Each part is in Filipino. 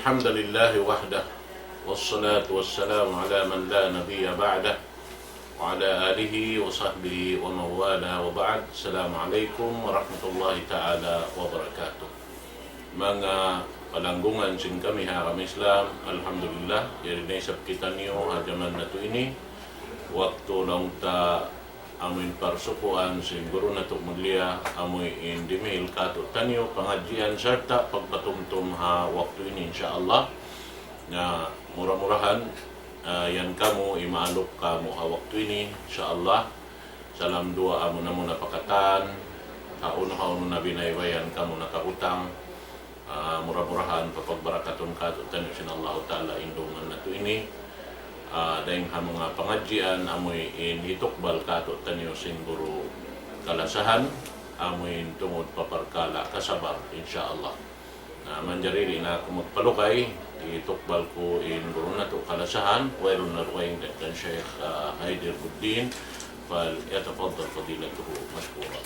الحمد لله وحده والصلاة والسلام على من لا نبي بعده وعلى آله وصحبه ومن والاه وبعد. Assalamualaikum warahmatullahi ta'ala wabarakatuh. Mga palanggungan sin kami kami Islam, alhamdulillah yari na isap kita niyo hajaman na to ini waktu lang ta amin parsukuan sin guru na to maglia amoy indimil kato tanyo pangajian serta pagpatumtum ha waktu ini insyaallah na murah-murahan yan kamu imaalok kamu ha waktu ini insyaallah. Salam dua amo na muna pakatan kauno na binaywayan kamu nakautang murah-murahan papagbarakaton kato tanyo sin Allah Ta'ala indungan na to ini dahil mga pengajian amoy inhitukbal kato tanyo sin guru kalasahan amoy tungod paparkala kasabar insyaallah. Manjariri na kumagpalukay itukbal ko in guru na to kalasahan wairun na ruwayng dan Sheikh Haider Buddin fal yatafaddal fadilatuhu mashkura.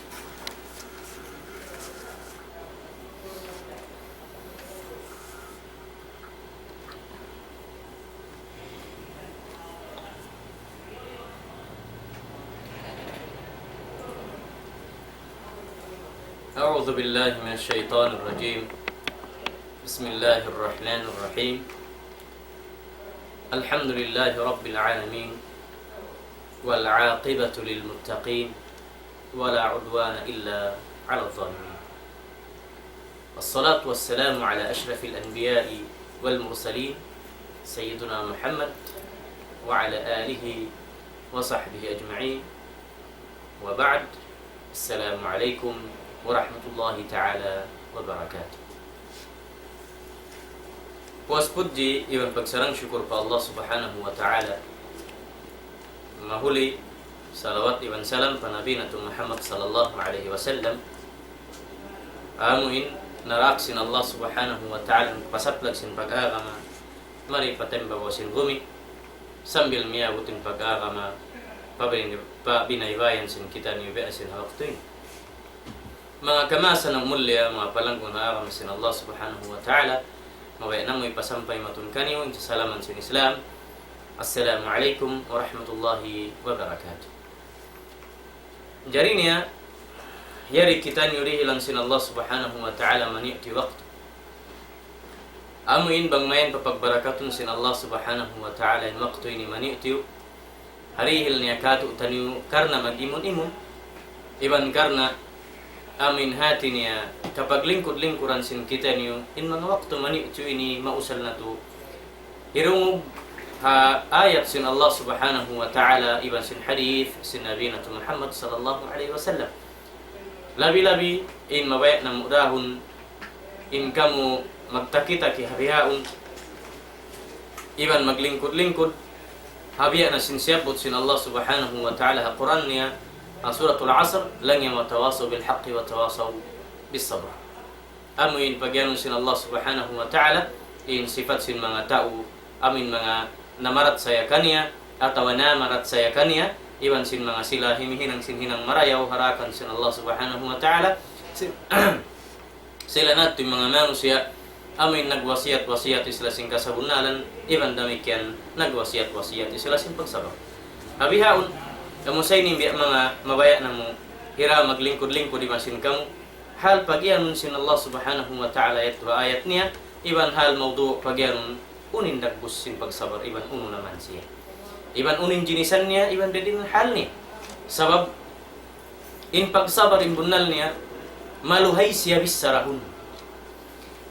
أعوذ بالله من الشيطان الرجيم. بسم الله الرحمن الرحيم. الحمد لله رب العالمين والعاقبة للمتقين ولا عدوان إلا على الظالمين. والصلاة والسلام على أشرف الأنبياء والمرسلين سيدنا محمد وعلى آله وصحبه أجمعين وبعد. السلام عليكم warahmatullahi ta'ala wabarakatuh. Puas puji iwan pagsarang syukur pa Allah subhanahu wa ta'ala. Mahuli salawat iwan salam pa Nabi nato Muhammad sallallahu alaihi wasallam. Amuin naraksin Allah subhanahu wa ta'ala pasaplag sin pag-agama mari patembawa sin gumi sambil miyabutin pag-agama pabinaybayan sin kita ni beasin hawaktuin. Mga kamasa ng mulya, mga palangkong naarang sin Allah subhanahu wa ta'ala, mawaya na mo ipasampay matun kaniyo, salaman sin Islam. Assalamualaikum warahmatullahi wabarakatuh. Jari niya, yari kita nyuri hilang sin Allah subhanahu wa ta'ala mani'ti waktu. Amuin bang mayan papagbarakatun sin Allah subhanahu wa ta'ala in waktu ini mani'ti harihil niya katu taniyo karna mag-imun-imun, iban karna amin hati niya kapag lingkod-lingkuran sin kita niyo in mga waktu mani'tu ini mausal na to hirungog ha ayat sin Allah subhanahu wa ta'ala iban sin hadith sin Nabi nato Muhammad sallallahu alaihi wasallam. Labi-labi in mabaya na mudahon in kamu magtakita ki habihaon iban maglingkod-lingkod habiya na sin siyabot sin Allah subhanahu wa ta'ala ha Quran niya Suratul Asr lang yung matawasaw bilhaqi wa tawasaw bisabr. Amuin pagyanon sin Allah subhanahu wa ta'ala in sifat sin mga tao amin mga namarat saya kaniya atawa namarat saya kaniya iwan sin mga sila himihinang sinhinang marayaw harakan sin Allah subhanahu wa ta'ala sila nato yung mga manusia amin nagwasiyat-wasiyat sila sin kasabunalan iwan damikyan nagwasiyat-wasiyat sila sin pagsabar. Habihaon kamusay ni mga mabaya na mo hira maglingkod-lingkod di masin kamu hal pagyanon sin Allah subhanahu wa ta'ala ayat niya iban hal mawdu pagyanon unin dagbus sin pagsabar iban uno naman siya iban unin jinisan niya iban dedin hal niya sabab in pagsabar in bunal niya maluhay siya bisarahun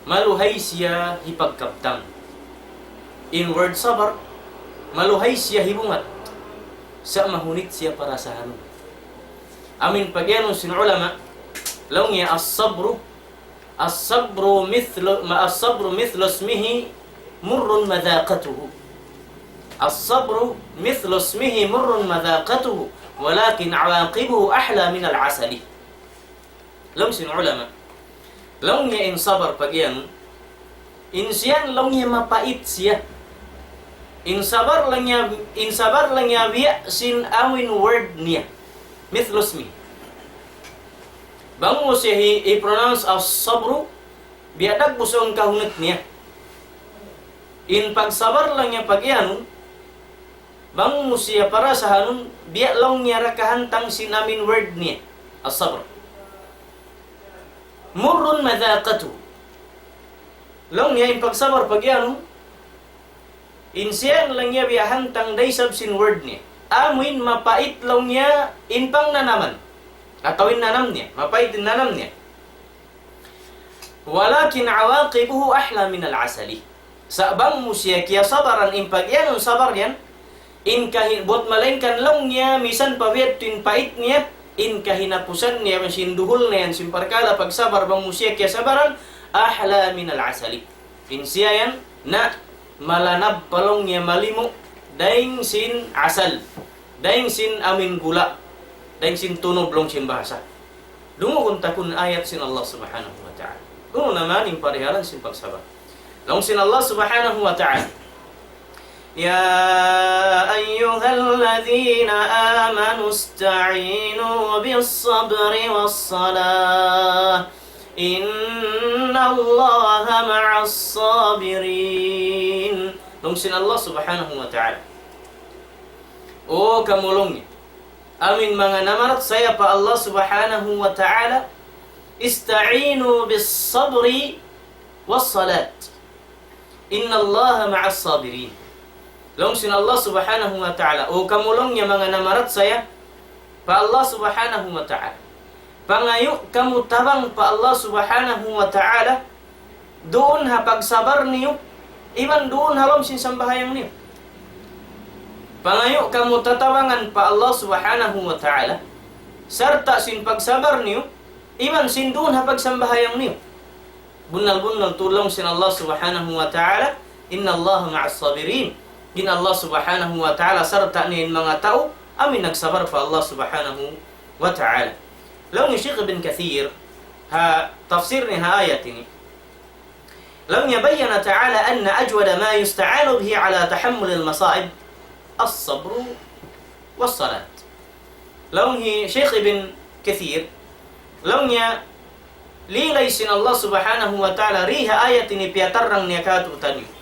maluhay siya hipagkabtang in word sabar maluhay siya hibungat sa mahunit siya para sa hanun. Amin pagyanon sin ulama law niya as-sabru mithlu ismihi murrun madhaqatuhu. As-sabru mithlu ismihi murrun madhaqatuhu walakin awaqibuhu ahla min al-asali. Law sin ulama law niya in sabar pagyanon in siyang law niya mapait siya in sabar lang niya biya sin awin word niya mithlosmi bango siya i-pronounce as sabru biadag busong kahunit niya in pagsabar lang niya pag-ianun, bang musiya para sa hanun, biya lang niya rakahantang sinamin word niya, as-sabr. Murrun madhaqatu. Lang niya in pagsabar pag-ianun, in siyang lang niya biya hantang daysab sin word niya. Amuin mapait lang niya in pang nanaman. Atawin nanam niya, mapait din nanam niya. Walakin awaqibuhu ahla min al-asali. Sa bang musya kaya sabaran in pag-ianun sabar yan, in bot malainkan lang niya misan pawet tin pait niya, in kahinapusan niya sinduhul na yan simparkala pagsabar bang musya kaya sabaran ahla min al-asali. In siya yan na malanab palong niya malimo daing sin asal, daing sin amin gula, daing sin tunog long sin bahasa. Dungo takun ayat sin Allah subhanahu wa ta'ala. Kuno naman yung parihalan sin pagsabar. Long sin Allah subhanahu wa ta'ala. Ya ayyuhalladzina amanu ista'inu bis-sabri was-salah. Inna Allaha ma'as-sabirin. Long sin Allah subhanahu wa ta'ala. O kamulongnya, amin mga namarat saya pa Allah subhanahu wa ta'ala, ista'inu bis-sabri was-salat. Inna Allaha ma'as-sabirin. Long sin Allah subhanahu wa ta'ala, o kamulongnya mga namarat saya pa Allah subhanahu wa ta'ala, pangayo kamu tabang pa Allah subhanahu wa ta'ala, doon ha pagsabar niyo, iban doon halom sin sambahayang niyo. Pangayo kamu tatawangan pa Allah subhanahu wa ta'ala, sarta sin pagsabar niyo, iban sin doon ha pagsambahayang niyo. Bunal-bunal tulong sin Allah subhanahu wa ta'ala, inna Allah ma'as-sabirin. In Allah subhanahu wa ta'ala sarta niyan mga tao, amin nagsabar pa Allah subhanahu wa ta'ala. Law ni Syekh Ibn Kathir, ha tafsir ni ha ayat ini, لم يبين تعالى أن أجود ما يستعان به على تحمل المصائب الصبر والصلاة. لو هي شيخ ابن كثير لو نيا لي ليسن الله سبحانه وتعالى ريها آية نبيترن نيكاتو تانيو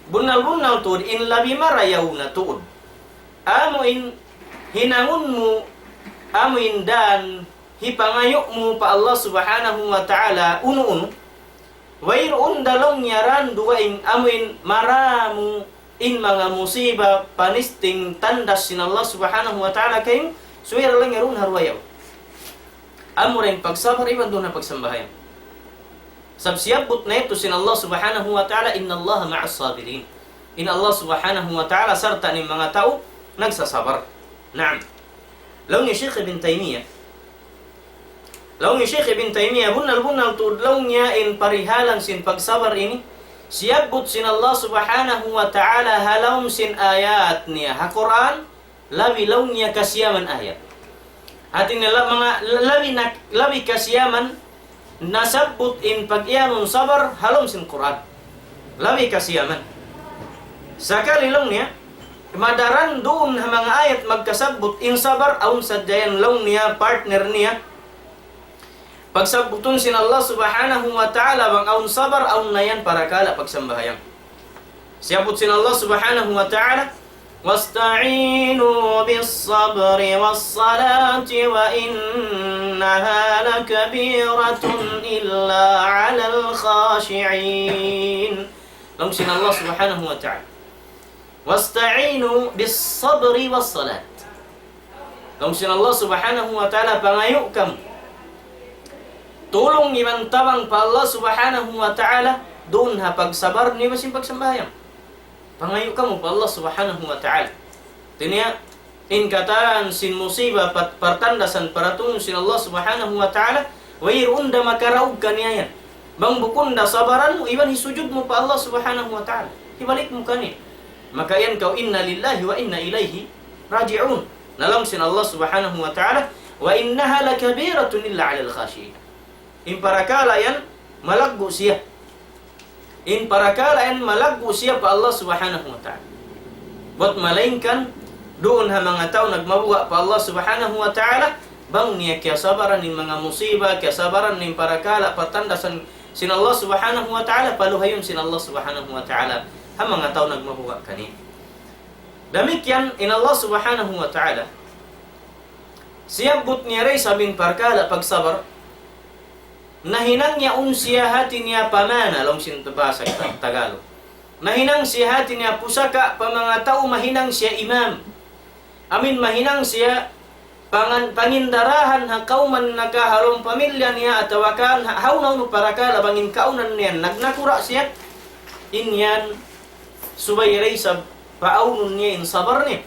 bunal tud in labi marayawna tud amu in hinangunmu amu in dan hipangayukmu pa Allah subhanahu wa ta'ala unu wairun dalong nyaran duwaing amuin maramu in mga musiba panisting tandas sin Allah subhanahu wa ta'ala kayong suwira lang yarun harwayaw amu rin pagsabar iban doon na pagsambahayan sabsiyabot na ito sin Allah subhanahu wa ta'ala inna Allah ma'as sabirin. In Allah subhanahu wa ta'ala sarta ni mga tao nagsasabar. Naam. Law ni Syekh Ibn Taymiyah bunal tudlaw niya in parihalan sin pagsabar ini siyabot sin Allah subhanahu wa ta'ala halawm sin ayat niya ha Quran lawi law niya kasiyaman ayat atin nila mga lawi kasiyaman nasabut in pag-ianun sabar halom sin Quran lawi kasiyaman sakali lang niya madaran doon mga ayat magkasabut in sabar aun sadyayan lang niya partner niya pagsabutun sin Allah subhanahu wa ta'ala bang aun sabar aun nayan para kala pagsambahayang siyabut sin Allah subhanahu wa ta'ala wasta'inu bis-sabri was-salati wa innaha lakabiratun illa 'alal khashi'in. Lang sin Allah subhanahu wa ta'ala wasta'inu bis-sabri was-salat. Lang sin Allah subhanahu wa ta'ala pangayo kamu tulong ibang tabang pa Allah subhanahu wa ta'ala doon ha pagsabar ni masin pagsambayang pangayo ka mo pa Allah subhanahu wa ta'ala tinya in kataan sin musiba partandasan paratun sin Allah subhanahu wa ta'ala wairunda makaraug kaniayan bang bukunda sabaran mo iban hisujud mo pa Allah subhanahu wa ta'ala hibalik mo kani maka yan kau inna lillahi wa inna ilaihi raji'un nalang sin Allah subhanahu wa ta'ala wa innaha lakabiratun illa 'alal khashi'in. In parakala yan malaggo siya. In parakala yan malaggo siya pa Allah subhanahu wa ta'ala. Buat malainkan doon ha mga tao nagmabuha pa Allah subhanahu wa ta'ala bang niya kaya sabaran ng mga musiba, kaya sabaran ng parakala patandasan sin Allah subhanahu wa ta'ala paluhayon sin Allah subhanahu wa ta'ala ha mga tao nagmahuwa kani. Demikian in Allah subhanahu wa ta'ala siyabot niya rin sabing parkala pagsabar nahinang niya siya hati niya pamana long sintabasa Tagalog. Mahinang siya hati niya pusaka pa mga tao mahinang siya imam. Amin mahinang siya pangindarahan ha kauman nakaharong pamilya niya at awakan haunaw no parakala bangin kaunan niya nagnakura siya inyan subayray sa paaunon niya in sabar niya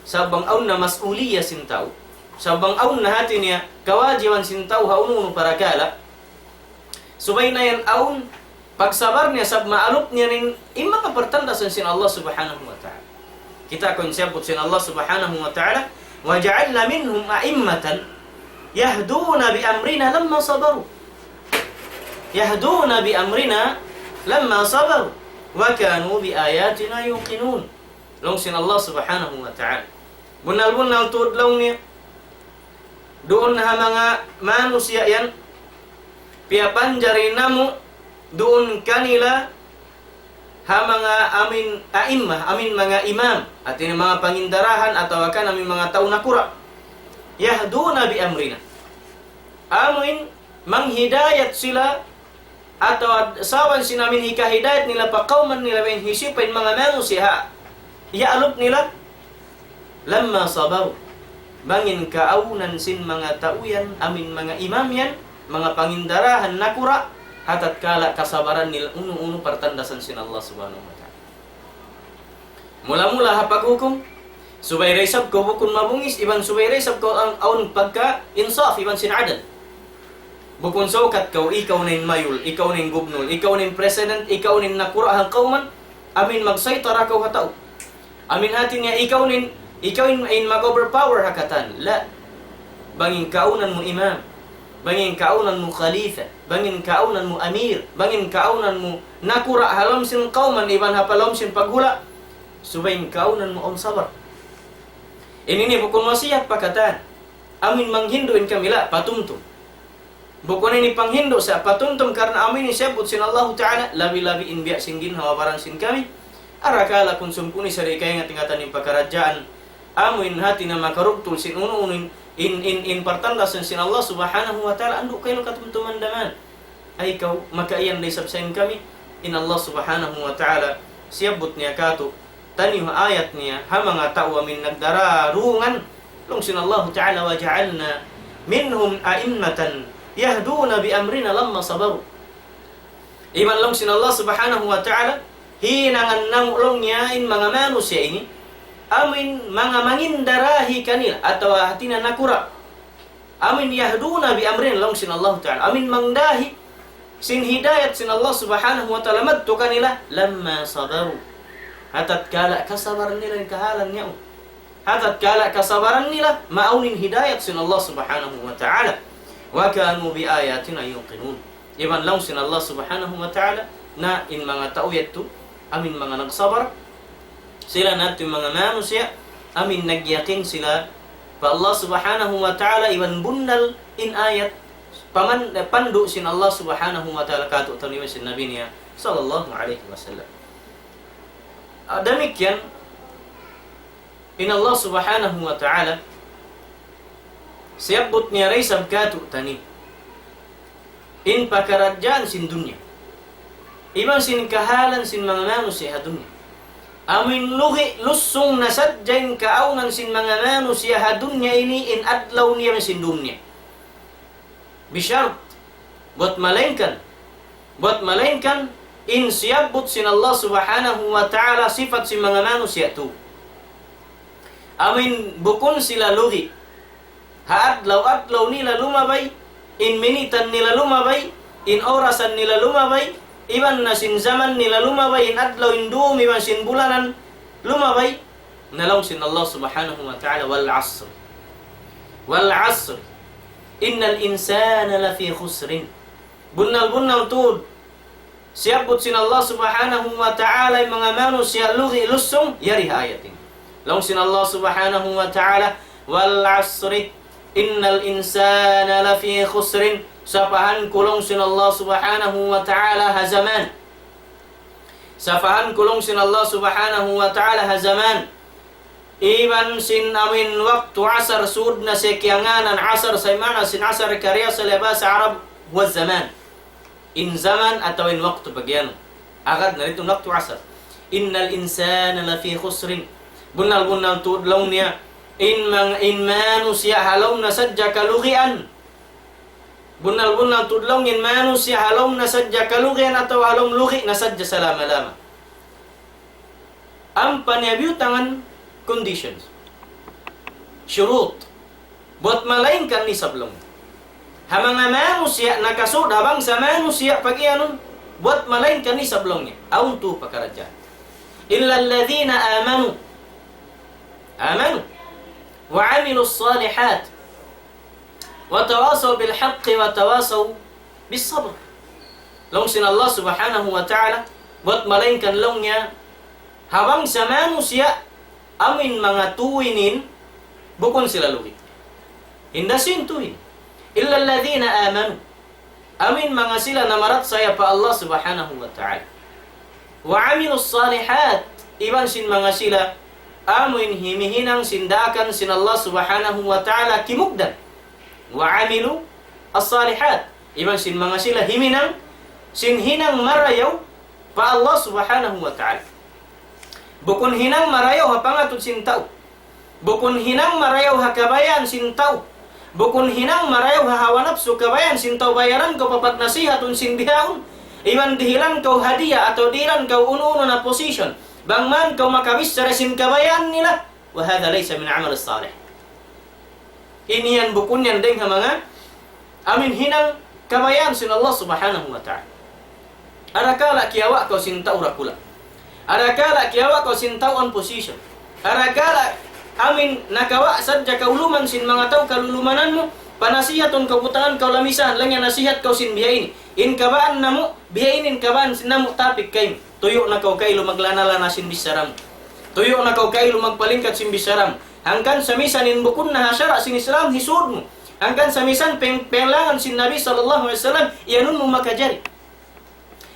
sabang aun na masuliya sintaw sabang aun na hati niya kawajiban sintaw haunaw no parakala subay na yan aun pagsabar niya sab maalop niya rin imang pertandasan sin Allah subhanahu wa ta'ala. Kita konsepot sin Allah subhanahu wa ta'ala وَجَعَلْنَا مِنْهُمْ أَئِمَّةً يَهْدُونَ بِأَمْرِنَا لَمَّا صَبَرُوا يَهْدُونَ بِأَمْرِنَا لَمَّا صَبَرُوا وَكَانُوا بِآيَاتِنَا يُوقِنُونَ Long sin Allah subhanahu wa ta'ala. Bunal-bunal tudlaw niya. Doon na mga manusia yan. Piyapanjari namu doon kanila ha mga amin aimah, amin mga imam at ini mga pangindarahan atau akan amin mga tao na kura yahduna bi amrina amin manghidayat sila atau sawan sinamin hikahidayat nila pa kauman nila ben hisipin mga manusia yaalop nila lamma sabaru bangin kaaunan sin mga tauyan amin mga imam yan mga pangindarahan na kura hatat kala kasabaran nila uno-uno pertandasan sin Allah subhanahu wa ta'ala. Mula-mula hapaghukom subay resab ko bukun mabungis iban subay resab ko ang aun pagka insaf iban sin adal. Bukun sokat ko ikaw nin mayul, ikaw nin gubnul, ikaw nin president, ikaw nin nakura ang kauman amin magsaytara ko hataw. Amin hatin niya ikaw in mag-overpower hakatan. La bangin kaunan mo imam, bangin kaunan mo khalifa, bangin kaunan mo amir, bangin kaunan mo nakura halom sin kauman iban hapalom sin paghula subayin kaunan mo sabar. Ini ni bukun wasiat pakatan amin manghinduin kamila patumtum bukun ini panghindu sa patumtum karena amin ni sebut sin Allah Ta'ala labi-labi in biya singgin hawabaran sin kami arakala kun sumpuni sarikay nga tingatan ni pakarajaan amin hati na makarugtul sin ununin in pertandasan sin Allah subhanahu wa ta'ala anduk kayo katumtuman daman ay ikaw makaiyan day sabsayin kami in Allah subhanahu wa ta'ala siyabot niya kato taniw ayat niya ha mga tao amin nagdararungan long sin Allah ta'ala wa ja'alna minhum a'immatan yahduna bi amrina lamma sabaru iman long sin Allah subhanahu wa ta'ala hinangan namulong niya in mga manusia ini amin mga mangindarahi kanila atau hatina nakura amin yahduna bi amrin long sin Allah ta'ala amin mangdahi sin hidayat sin Allah subhanahu wa ta'ala madtu kanila lamma sabaru hatat kala kasabaran nila yung kahalan niya hatat kala kasabaran nila maunin hidayat sin Allah subhanahu wa ta'ala wa kanu bi ayatina yuqinun iban long sin Allah subhanahu wa ta'ala na in mga tao yato amin mga nagsabar sila natin mga manusia amin nagyakin sila pa Allah subhanahu wa ta'ala iwan bundal in ayat pandu sin Allah subhanahu wa ta'ala katu taniwan sin nabi niya sallallahu alaihi wasallam. Demikian in Allah subhanahu wa ta'ala siyabot niya ray sabkatu tani in pakarajaan sin dunya iban sin kahalan sin mga manusia dunya amin luhi lusung nasadjain kaaunan sin mga manusia hadunya ini in adlaw niya sin dunya bisyart buat malengkan in siyabot sin Allah subhanahu wa ta'ala sifat sin mga manusia tu amin bukun sila luhi haadlaw nila lumabay in minitan nila lumabay in orasan nila lumabay iban na sin zaman nila lumabay in adlaw in duum iban sin bulanan lumabay nalaw sin Allah subhanahu wa ta'ala wal asr innal insana lafi khusrin bunal tud siyabot sin Allah subhanahu wa ta'ala mga manusia lugi lusong yari ayatin long sin Allah subhanahu wa ta'ala wal asri innal insana lafi khusrin sapahan kulong sin Allah subhanahu wa ta'ala hazaman safahan kulong sin Allah subhanahu wa ta'ala hazaman iban sin amin waktu asar sud na sekianganan asar saymana sin asar karya sa bahasa Arab wa zaman in zaman atau in waktu bagian agad na ito waktu asar innal insana lafi khusrin bunal tudlaw niya in manusia halaw na sadya kalugian bunal tudlaw in manusia halaw na sadya kalugian atau halaw lugi na sadya salama-lama ang panyabiutangan conditions syurut buat malainkan ni sablong hamang manusia nakasud habang sa manusia pagianon buat malainkan ni sablongnya aun tu pakaraja illa alladhina amanu wa amilus salihat wa tawasaw bil haqqi wa tawasaw bis sabr long sin Allah subhanahu wa ta'ala buat malainkan longnya habang sa manusia amin mga tuwinin bukon sila lugi hindasin tuwin illa alladhina amanu amin mga sila namarat saya pa Allah subhanahu wa ta'ala wa amilus salihat iban sin mga sila amin himihinang sindakan sin Allah subhanahu wa ta'ala kimugdan wa amilu as-salihat iban sin mga sila himinang sinhinang marayaw pa Allah subhanahu wa ta'ala bukun hinang marayaw hapangatod sintaw bukun hinang marayaw hakabayan sintaw bukun hinang marayaw hahawanap so kabayan sintaw bayaran ko papat nasihatun sinbihaon iban dihilan kau hadiah atau dilan kau uno na position bangman kau makabis sa resin kabayan nila wa hadha laysa min amal salih ini yan bukun yan deng mga amin hinang kabayan sin Allah subhanahu wa ta'ala arakala kiawa kau sintaw rakula arakala kiawa kau sintaw on position arakala amin nakawa sadya kauluman sin mga tao kalulumanan mo panasihaton kabutangan kau lamisan lang yan nasihat kau sin bihain in kabaan namo bihainin kabaan sin namo tapik kayo tuyo na kau kailo maglanala na sin bisaram tuyo na kau kailo magpalingkat sin bisaram hangkan samisan in bukun na hasyara sin Islam hisud mo hangkan samisan penglangan sin Nabi sallallahu alaihi wasallam iyanun mo makajari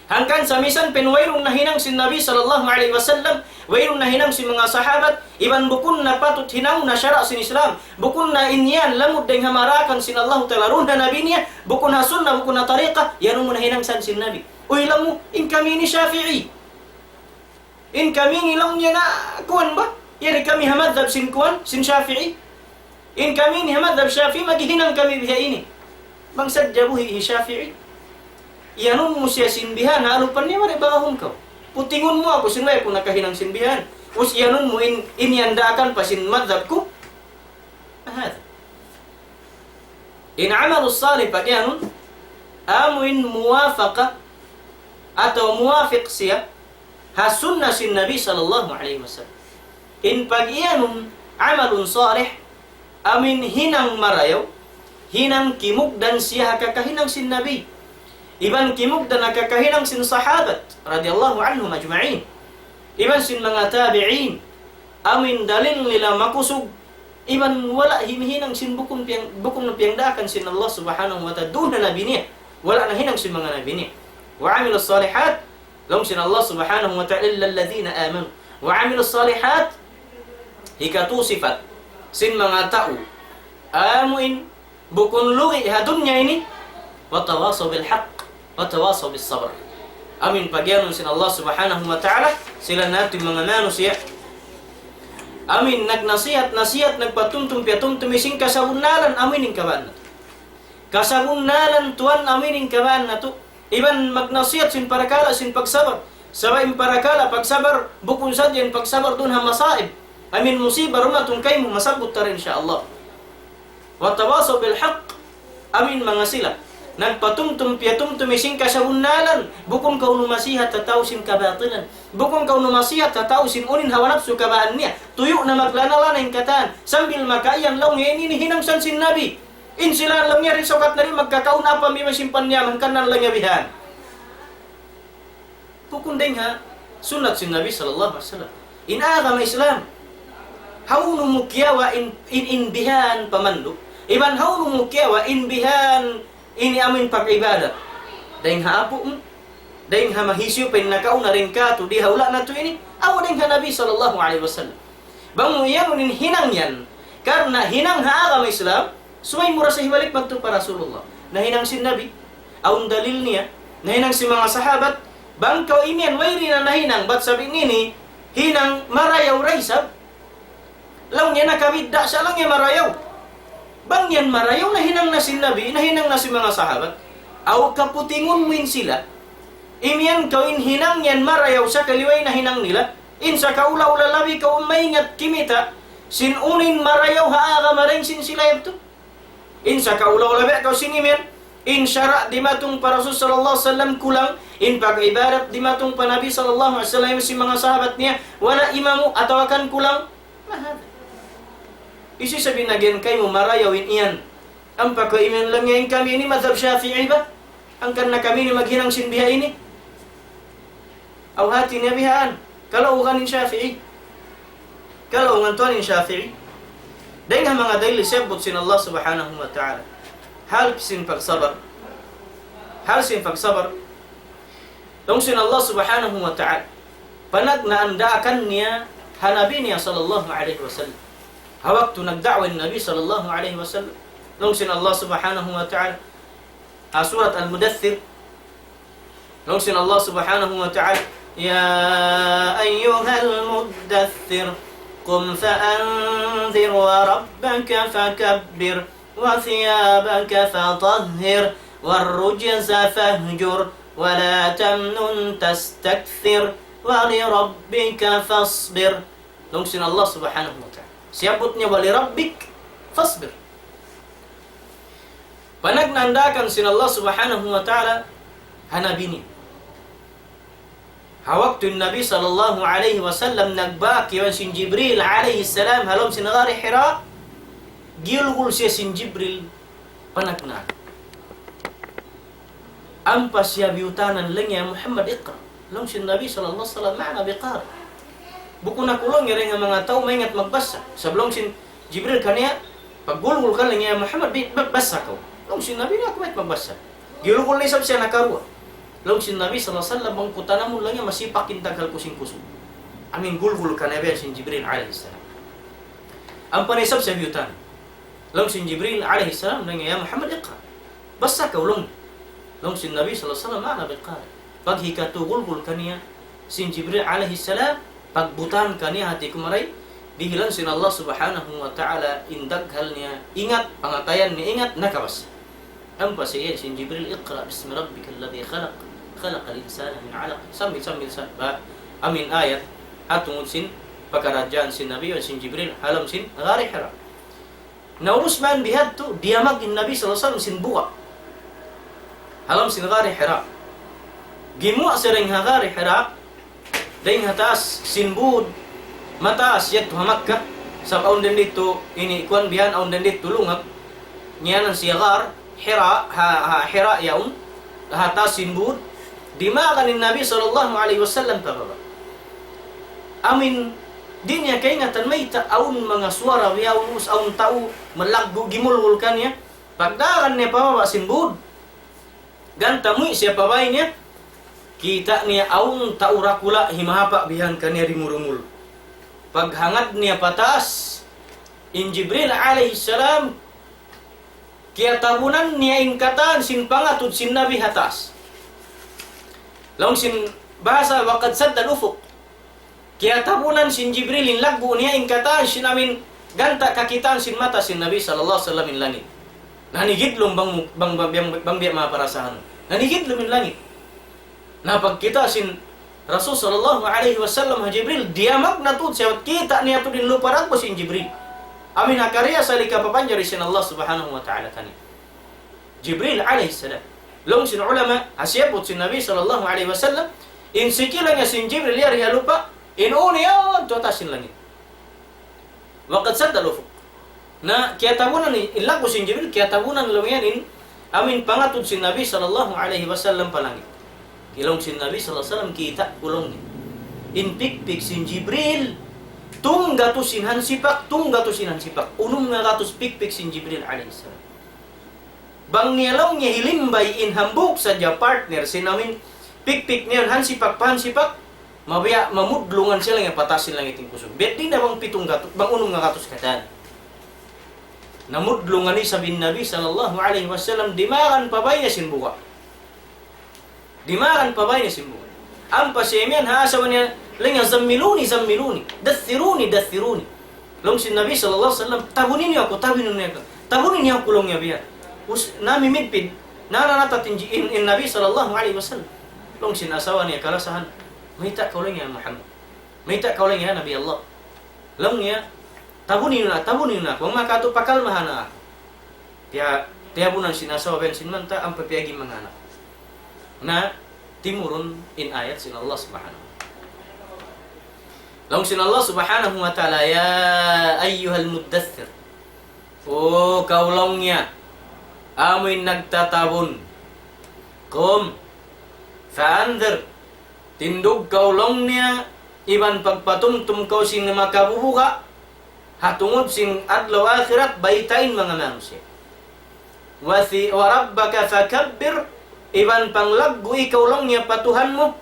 hangkan samisan penwairong nahinang sin Nabi sallallahu alaihi wasallam wairong nahinang sin mga sahabat iban bukun na patut hinang na syara sin Islam bukun na inyan lamud deng hamarakan sin Allah taala run na nabi niya bukun na sunnah bukun na tariqah yanong nahinang san sin Nabi uy lamu in kami ni Syafi'i in kami ni lang niya na kuan ba yani kami hamadhab sin kuan sin Syafi'i in kami ni hamadhab Syafi'i maghihinang kami biha ini bang sadjabuhi Syafi'i iyanong mo siya sinbihan, halupan niya maribahong ka. Putingon mo ako, sinlay ko nakahinang sinbihan. Us iyanon mo iniandakan pa sin madhab ko. Ahad. In amalus salih pag iyanon, amuin muwafaqa atau muwafiq siya hasunna sin Nabi sallallahu alaihi wasallam. In pag iyanon amalun salih, amin hinang marayaw, hinang kimugdan siya kakahinang sin Nabi. Iban kimugdan nakakahinang sin sahabat radhiyallahu anhum ajma'in iban sin mga tabi'in amin dalin nila makusug iban wala himihinang sin bukun na piyangdakan sin Allah subhanahu wa ta'ala dun na nabi niya wala na hinang sin mga nabi niya wa amilus salihat lahum sin Allah subhanahu wa ta'ala illa alladhina amanu wa amilus salihat hikatu sifat sin mga tao amuin bukun lugi hadunya ini wa tawasaw bil haqq watawasaw bis sabr amin pagyanon sin Allah subhanahu wa ta'ala sila natin mga manusia amin nagnasihat nagpatuntum piatuntum ising kasabunalan aminin kabaan nato kasabunalan tuan aminin kabaan nato iban magnasihat sin parakala sin pagsabar sabay parakala pagsabar bukun sadyan pagsabar dun ha masaib amin musibah rumatong kay mo masabot ta rin insyaallah watawasaw bil haqq amin mga sila nagpatumtum piatumtum ising kasabunalan bukon kau numasihat tataw sin kabatilan bukon kau numasihat tataw sin unin hawanap su kabaan niya tuyo na maglanala na kataan sambil makaiyan law ngayon hinang san sin Nabi in sila lang niya rin sokat na rin magkakaun apa may masimpan niya mangkanan lang niya bihan bukon ding ha sunat sin Nabi sallallahu alaihi wasallam in agama Islam haunu mukyawa in bihan pamandu iban haunu mukyawa in bihan ini amin pag-ibadat dahil haapo Daing hamahisyo pen nakauna rin ka to di haula na to ini. Aw ding Nabi sallallahu alaihi wasallam. Bangu yamunin hinang yan. Karena hinang ha agama Islam, sumay mura sa hibalik magto para Rasulullah. Nahinang si Nabi, aun dalil niya, nahinang si mga sahabat, bang kau imian mayri na nahinang, bat sabi nini, hinang marayaw raisab. Lang niya nakabidda siya lang niya marayaw. Bang yan marayaw, nahinang na si Nabi, nahinang na si mga sahabat. Aw kaputingon mo sila, imian kau hinang yan marayaw sa kaliway na hinang nila, insa kaula-ula labi kau maingat kimita, sinunin marayaw haaga maring sin sila ito. Insa kaula-ula labi kau sinimian, in syara' di matong para Rasul sallallahu alaihi wasallam kulang, in pag-ibadat di matong pa Nabi sallallahu alaihi wasallam si mga sahabat niya, wala imamu atau akan kulang. Mahal. Isi sabihin na gen kayo marayawin iyan. Ang pagkaiman lang ngayon kami ini madhab Syafi'i ba? Ang karena kami ni maghinang sinbiha ini. Aw hati niya bihaan. Kalau uganin Syafi'i. Kalau ungantuanin Syafi'i. Dahil nga mga dahil sebut sin Allah subhanahu wa ta'ala. Hal sin pagsabar. Hal sin pagsabar. Dong sin Allah subhanahu wa ta'ala. Panag naandaakan niya hanabi niya sallallahu alaihi wasallam. Hawaktu nagda'wa ni Nabi sallallahu alaihi wasallam. Dong sin Allah subhanahu wa ta'ala. Surat Al-Mudaththir. Dong sin Allah subhanahu wa ta'ala. Ya ayyuhal muddaththir. Qum fa'anzir wa rabbaka fakabbir. Wa thiyabaka fatahhir. Warrujza fahjur. Wa la tamnun tastakthir. Wa li rabbika fasbir. Dong sin Allah subhanahu wa ta'ala. Siaputnya wali rabbik fasbir. Panagnandakan sin Allah subhanahu wa ta'ala hanabini. Hawaktu Nabi sallallahu alaihi wasallam nagbaki wan sin Jibril alaihi salam halom sin ghari Hira. Gilgul siya sin Jibril panagnan. Ampas siya biutanan lang ya Muhammad iqra. Long sin Nabi sallallahu alaihi wasallam ma'na biqari. Buku na kulong nga rin nga mga tao maingat magbasa. Sablong sin Jibril kaniya, paggulgul ka lang nga Muhammad, basa ka. Long sin Nabi na kumait magbasa. Gilugul na isab siya nakaruwa. Long sin Nabi sallallahu alaihi wasallam, bang kutana mo lang nga masipakin tagal kusing-kusong. Amin gulgul ka na ba sin Jibril alaihi salam. Ang panisab siya biyutan. Long sin Jibril alaihi salam, lang nga Muhammad iqra. Basa ka ulong. Long sin Nabi sallallahu alaihi wasallam, ma'na biqari. Pag hikatu gulgul kaniya, sin Jibril alaihi salam, pagbutan kaniya hati kumaray, dihilan sin Allah subhanahu wa ta'ala indaghal niya, ingat, pangatayan niya, ingat, nakabas. Ang pasiyan sin Jibril, iqra bismi rabbika alladhi khalaq, khalaqal insana min 'alaq. Sambil sa amin ayat atungod sin pagkarajaan sin Nabi o sin Jibril halam sin ghari Hira. Naurus man bihadto diamag in Nabi sallallahu alaihi wasallam sin buwa. Halam sin ghari Hira. Gimua sa ring ghari Hira. Daing hatas sinbud mataas yat Makkah sa aun din dito ini kuan bihan aun din dito lungag niyanan sigar Hira Hira yaun hatas sinbud dima kanin Nabi sallallahu alaihi wasallam tababa. Amin din niya kay ngatan may taun mga suara yaun us aun tao malaggo gimulul kanya pagdagan niya pababa sinbud ganta muy siya pabay niya kita niya aun taurakula himahapa bihan kanya rimurumul. Paghangad niya patas, in Jibril alaihi salam, kaya tabunan niya ingkatan sin pangatud sin Nabi hatas. Laung sin bahasa wakad saddal ufuk. Kaya tabunan sin Jibril in lagbu niya ingkatan sin amin ganta kakitaan sin mata sin Nabi sallallahu alaihi wasallam in langit. Nanigidlom bang biya maparasahan. Nanigidlom in langit. Na pagkita sin Rasul sallallahu alaihi wasallam ha Jibril diamag na tud sewat kita niya tud din luparag po sin Jibril. Amin akarya salika papanjari sin Allah subhanahu wa ta'ala kani. Jibril alaihi salam. Long sin ulama asyabot sin Nabi sallallahu alaihi wasallam in sikila nga sin Jibril yari halupa in uniya to tasin langit. Waqad saddal ufuq. Na kaya tabunan ilag ko sin Jibril kaya tabunan lumayan in amin pangatud sin Nabi sallallahu alaihi wasallam palangit. Ilong sin Nabi sallallahu alaihi wasallam kita kulong ni. In pikpik sin Jibril tungga to sin hansipak unum nga ratus pikpik sin Jibril alaihi salam. Bang niyalong niya hilimbay in hambuk sa dia partner sin amin Pikpik niyan hansipak pansipak mabaya mamudlungan sila nga patasin lang iting kusog. Bet di na bang pitong gatos, bang unong nga gatos katan. Namudlungan ni sabi Nabi sallallahu alaihi wasallam dimakan pabaya sinbuka. Dimakan pabaya sinbuka. Ampa siyemian haasawan niya lenga zammiluni dathiruni. Long si Nabi sallallahu alaihi wasallam tabunin niyo ako. Tabunin niyo ako long niya biya. Nami midpid nananata tinjiin in Nabi sallallahu alaihi wasallam. Long sinasawa niya kalasahan. Mahita kau lang ya Muhammad. Mahita kau lang ya Nabi Allah. Long niya tabunin na. Kung makato pakalmahan na ako. Tiya bunan sinasawa ben sinmanta ang papiagi mga anak. Na timurun in ayat sin Allah subhanahu. Long sin Allah subhanahu wa ta'ala ya ayyuhal muddathir. O kaulong niya amoy nagtatabon. Kum fa'andhir. Tindog kaulong niya iban pagpatumtum kau sing makabubuka. Hatungod sing adlaw akhirat baitain mga manusia. Wa rabbaka fakabbir iban panglaggu ikaw lang niya patuhan mo.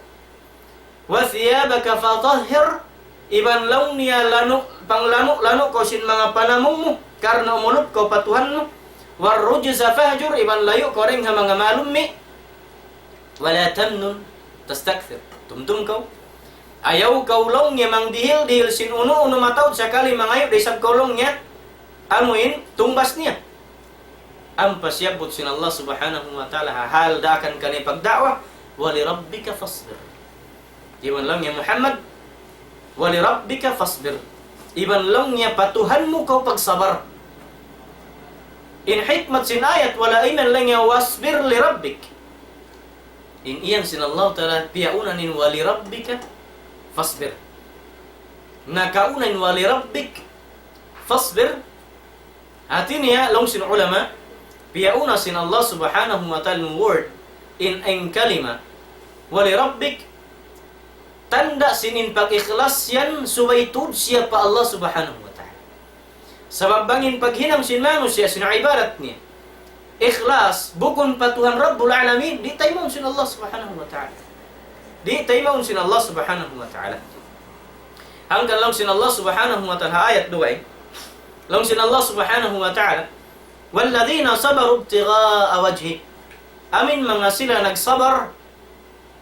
Wa thiyabaka fatahhir iban lang niya panglano kau sin mga panamong mo karna umulot kau patuhan mo. Wa rujza fahjur iban layo kau ring ha mga malummi. Wala tamnun tastakthir. Tumtum kau ayaw kaulong niya mang dihil sin uno mataw sakali mangayo desab kaulong niya amuin tumbas niya ang pasyabot sin Allah subhanahu wa ta'ala hal da akan kani pagdakwa wali rabbika fasbir iban lang niya Muhammad wali rabbika fasbir iban lang niya patuhan mo kau pagsabar in hikmat sin ayat wala iman lang niya wasbir li rabbik in iyan sin Allah ta'ala piyaunanin wali rabbika fasbir. Nakaunan wali rabbik fasbir. Atin niya long sin ulama piyauna sin Allah subhanahu wa ta'ala word in ang kalima wali rabbik tanda sinin pag-ikhlas yan subaytud siya pa Allah subhanahu wa ta'ala. Sabab bangin paghinam sin manusia sin ibadat niya ikhlas bukun patuhan Rabbul Alamin di taymon sin Allah subhanahu wa ta'ala. Di taymon sin Allah subhanahu wa ta'ala. Hanggang lang sin Allah subhanahu wa ta'ala ayat 2. Lang sin Allah subhanahu wa ta'ala walladhina sabaru ibtigha'a wajhi. Amin mga sila nagsabar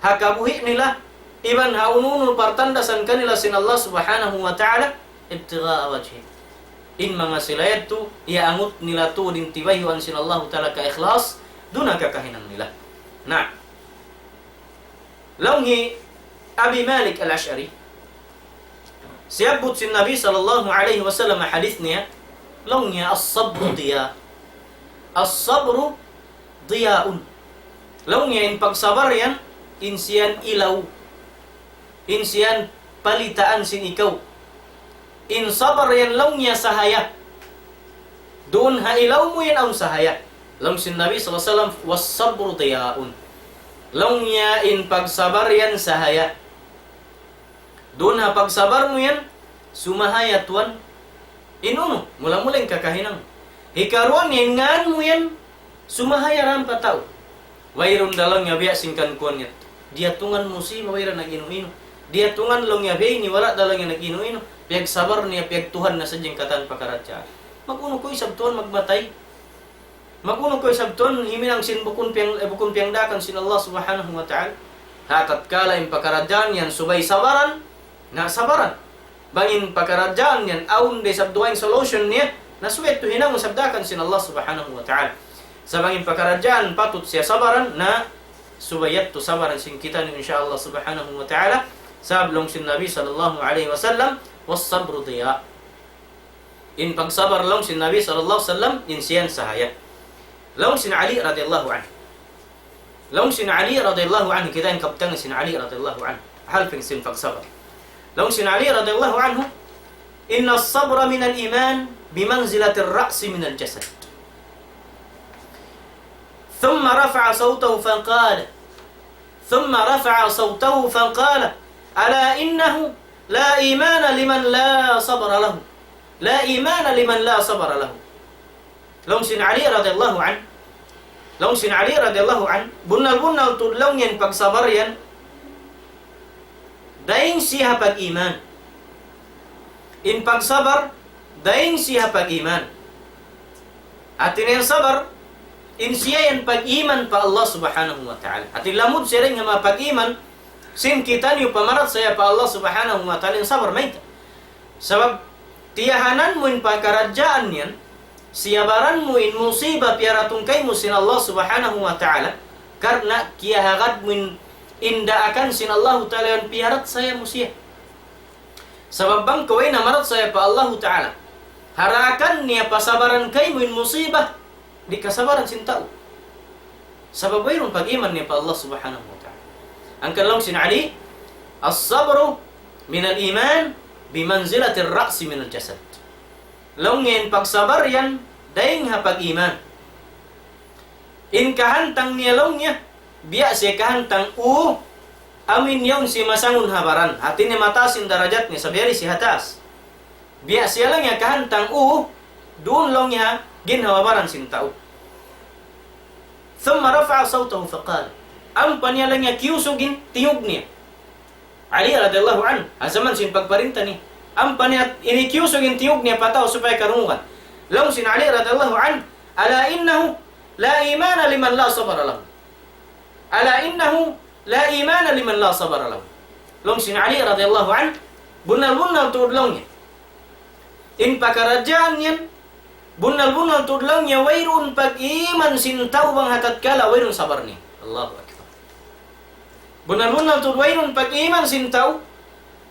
hakabuhi nila iban haununul partandasan kanila sin Allah subhanahu wa ta'ala ibtigha'a wajhi. In mga sila ito iaangot nila to din tibayuan sin Allah ta'ala ka ikhlas duna kakahinang nila. Na Launghi Abi Malik al-Ash'ari siyabot sin Nabi sallallahu alaihi wasallam hadith niya launghi as-sabru diya as-sabru diya'un launghi in pagsabar yan insiyan ilaw insiyan palitaan sin ikaw in sabar yan launghi sahaya doon ha ilaw mo yan ang sahaya laung sin Nabi sallallahu alaihi wasallam was-sabru diya'un long niya in pagsabar yan sahaya. Doon ha pagsabar mo yan, sumahaya tuan. Inuno, mula-mulang kakahinang. Hikaruan yan, ngaan mo yan, sumahaya ram pataw. Wayron dalang nga biya singkan kuan yan. Diatungan mo si mawira nag-inu-inu. Diatungan long nga biya, niwala dalang nga nag-inu-inu. Piag sabar niya, piag Tuhan na sadyang katan pakaratya. Mag-uno ko isab tuan magmatay. Maguno ko sabton himinang sin bukun piang dakan sin Allah subhanahu wa ta'ala. Hatat kala in pakaradyan yan subay sabaran na sabaran. Bangin pakaradyan yan aun de sabduaing solution niya na suwet to hinang sabdakan sin Allah subhanahu wa ta'ala. Sa bangin pakaradyan patut siya sabaran na subayat to sabaran sin kita ni insyaallah subhanahu wa ta'ala. Sablong sin Nabi sallallahu alaihi wasallam was sabru diya. In pagsabar long sin Nabi sallallahu alaihi wasallam in siyan sahaya. Laung sin Ali radhiyallahu anhu. Laung sin Ali radhiyallahu anhu kita yang kapten sin Ali radhiyallahu anhu. Hal ping sin pagsabar. Laung sin Ali radhiyallahu anhu inna as-sabra min al-iman bimanzilati ar-ra's min al-jasad. Thumma rafa'a sawtahu faqala ala innahu la imana liman la sabra lahu. La imana liman la sabra lahu. Laung sin Ali radhiyallahu an bunal tudlaw yan pagsabar yan daing siya pag-iman. In pagsabar, daing siya pag-iman. At in sabar, in siya yan pag-iman pa Allah subhanahu wa ta'ala. At ilamod siya rin nga mapag-iman, sin kita niyo pamarat saya pa Allah subhanahu wa ta'ala in sabar may. Sebab tiyahanan mo in pagkaradyaan yan, siyabaran mo in musibah piaratong kay mo sin Allah subhanahu wa ta'ala, karena kiyahagad mo inda akan sin Allah ta'ala yan piarat saya mo siya. Sebab bang kaway na marat saya pa Allah ta'ala, harakan niya pasabaran kay mo in musibah, di kasabaran sin tao. Sebab mayroon pag-iman niya pa Allah subhanahu wa ta'ala. Ang kalong sin Ali, as-sabru min al-iman bimanzilatir ra'si min al-jasad. Longin pagsabar yan, daing ha pag-iman. In kahantang niya longnya, biya siya kahantang amin yung si masangun habaran. Hati ni matasin darajat ni sabiyari si hatas. Biya siya lang ya kahantang doon longnya ginhawabaran sin tao. Thumma rafa'a sawtahu faqala. Ang panya lang niya kiyusugin, tiyog niya. Ali radhiyallahu an, asaman sin pagparinta ni. Ang panya inikyusugin tiyog niya pataw supaya karungan. Long sin Ali radhiyallahu an, ala innahu la imana liman la sabara lahu. Ala innahu la imana liman la sabara lahu. Long sin Ali radhiyallahu an, bunal-bunal tudlong niya. In pakarajaan yan, bunal-bunal tudlong niya, wayrun pag-iman sintaw bang hatatkala, wayrun sabar niya. Allahu akbar. Bunal-bunal tudlong wayrun pag-iman sintaw,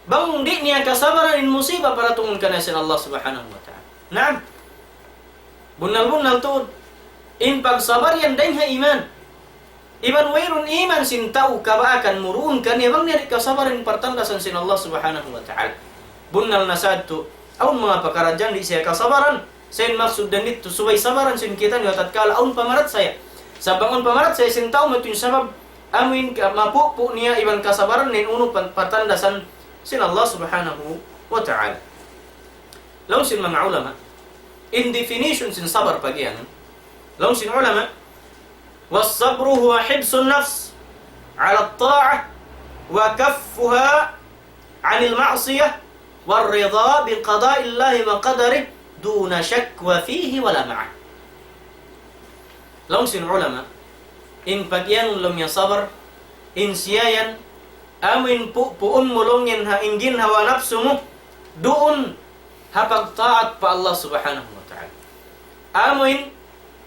bang di niya kasabaran in musibah para tungun ka na sin Allah subhanahu wa ta'ala. Naam. Bunal-bunal tud, in pagsabar yan daing ha iman. Iban wayrun iman sintaw kabaakan muruun ka niya, bang niya kasabaran partandasan sin Allah subhanahu wa ta'ala. Bunal nasad tu, aun mga pakaradyan di siya kasabaran. Sayin maksud dan dito, subay sabaran sin kita niyo tatkala aun pamarat saya. Sa bangon pamarat saya sin tao matu yung sabab amin mapupo niya iban kasabaran nin uno patandasan sin Allah subhanahu wa ta'ala. Law sin mga ulama, in definition sin sabar pagiyan, law sin ulama, was-sabru huwa hibsun nafs ala at-ta'ah wa kaffuha 'anil ma'siyah war-ridha bi qada'illahi wa qadarihi duna shakwa fihi wala ma'ah. Law sin ulama, in pagiyan lom ya sabar, in siyayan amin puun mulungin ha ingin hawa nafsu mo doon hapag taat pa Allah subhanahu wa ta'ala. Amin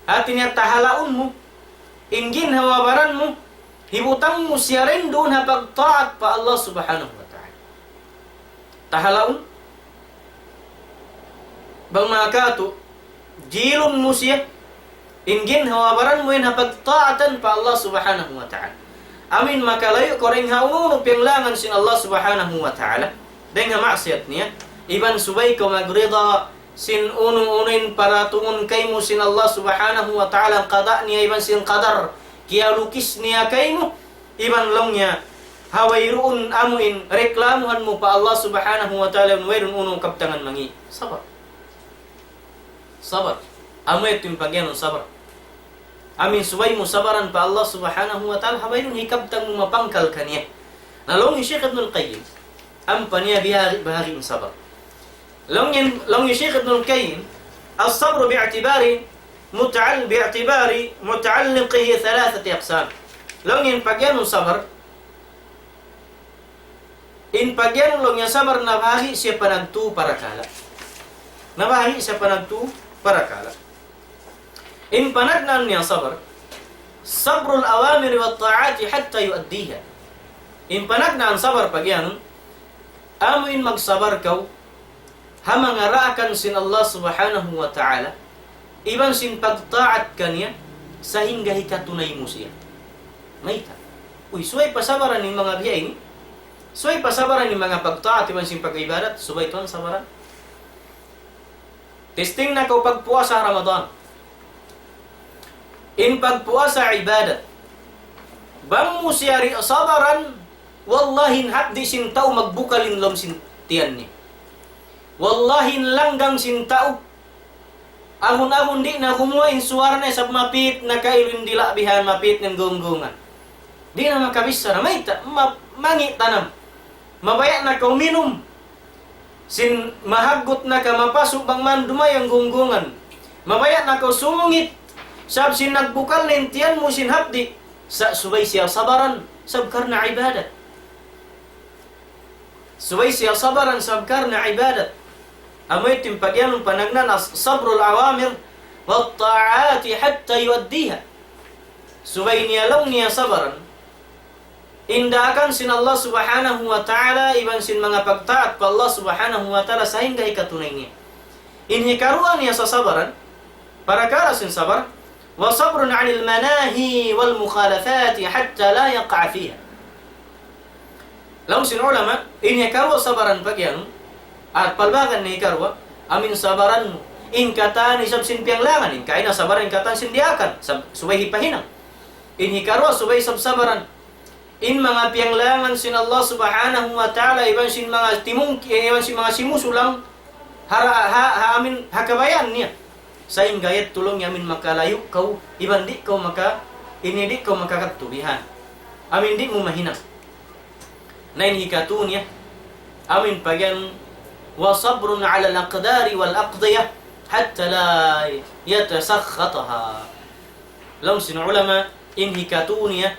hatinya tahalaun mo ingin hawa baran mo hibutang mo siya rin doon hapag taat pa Allah subhanahu wa ta'ala. Tahalaun bang makatu jilun mo siya ingin hawa baran mo yun hapag taatan pa Allah subhanahu wa ta'ala. Amin makalayo koreng haunu pinglangan sin Allah subhanahu wa ta'ala dengan maksiat niya iban subay ko magrida sin ununin para tungun kay mo sin Allah subhanahu wa ta'ala qada niya iban sin qadar kiya lukis niya kay mo iban long niya hawayruun amuin reklamuhan mo pa Allah subhanahu wa ta'ala wayrun unong kaptangan mangi sabar amoy ito yung pagyanon sabar. Amin subay mo sabaran pa Allah subhanahu wa ta'ala hawayrun hikabtang mo mapangkal kaniya. Nalong yung Sheikh Ibn al-Qayyim ampa niya bahagi ng sabar. Long yung Sheikh Ibn al-Qayyim as-sabru bi'atibari muta'alliqihi thalathati aqsam. Long yung pagyanon sabar, in pagyanon long yung sabar nabahi siya panagtu para kala. Nabahi siya panagtu para kala. In panagnan niya sabar, sabrul awamiri wa ta'ati hatta yuaddiha. In panagnan sabar pagyanon, amuin magsabar kau, hamangarakan sin Allah subhanahu wa ta'ala, iban sin pagtaat kanya, sahingga hikatunay mo siya. Maita. Uy, suway pasabaran ng mga biyain, suway pasabaran ng mga pagtaat, iban sin pag-ibadat, subay ito ang sabaran. Testing na kau pagpuasa Ramadan. In pagpuasa ibadat, bang mo siyari sabaran, wallahin hapdi sin tao magbukalin lom sin tiyan ni. Wallahin langgang sin tao, ahon-ahon di na kumuha in suwar na sa mapit na kailin dilabihan, mapit ng gunggungan. Di na makabisa na may mangi tanam. mabaya na kau minum, sin mahagot na ka mapasok bang man dumayang gunggungan, mabaya na kau sumungit, sab sin nagbukal nintiyan mo sin hapdi, sa subay siya sabaran, sab karna ibadat. Subay siya sabaran, sab karna ibadat. Amoy timpagyan ng panagnan as sabrul awamir, wa ta'ati hatta yuaddiha. Subay niya lang niya sabaran, indakan sin Allah subhanahu wa ta'ala, iban sin mga pagtaat pa Allah subhanahu wa ta'ala sehingga ikatunay niya. Inhikaruan niya sa sabaran, para kara sin sabar, wa sabrun 'anil manahi wal mukhalafati hatta la yaqa' fiha. Lawan sin ulama, inhikarwa sabaran pagyan, at palbagan ni ikarwa, amin sabaran mo, in katan isab sin pianglangan, in kaina sabaran, in katan sin diakan, subay hipahinang. Inhikarwa subay sab sabaran, in mga pianglangan sin Allah subhanahu wa ta'ala, iban sin mga timung, iban sin mga simusulang amin hakabayan niya, saing gayat tulong yamin makalayo kau, iban di kau maka ini di kau makakatubihan, amin di mo mahinang. Nain hikatun niya, amin pagyan wa sabrun ala al-aqdari wal aqdiyah hatta la yatasakhataha. Lawan sin ulama, in hikatun niya,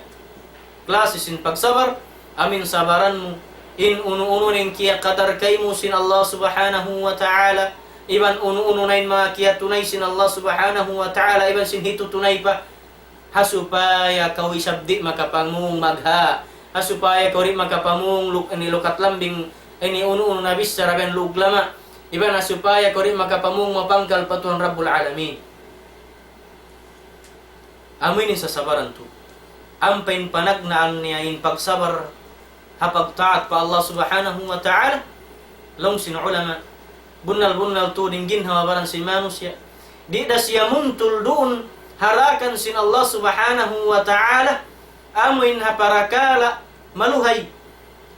klase sin pagsabar, amin sabaran mo, in unu-uno ning kiya kadar kay mo sin Allah subhanahu wa ta'ala, iban unu-uno na mga kiya tunay sin Allah subhanahu wa ta'ala, iban sin hito tunay pa, hasupaya kau isabdi makapamung magha, hasupaya kau rin makapamung nilukat lambing, ini unu-uno na bis saraben luglama, iban hasupaya kau rin makapamung mapangkal patuhan Rabbul Alamin. Aminin sa sabaran tu, ampain panagnaan niya in pagsabar, hapag taat pa Allah subhanahu wa ta'ala. Long sin ulama, bunal-bunal tu dinggin hawabaran si manusia, di da siya muntul doon harakan sin Allah subhanahu wa ta'ala, amuin haparakala maluhay,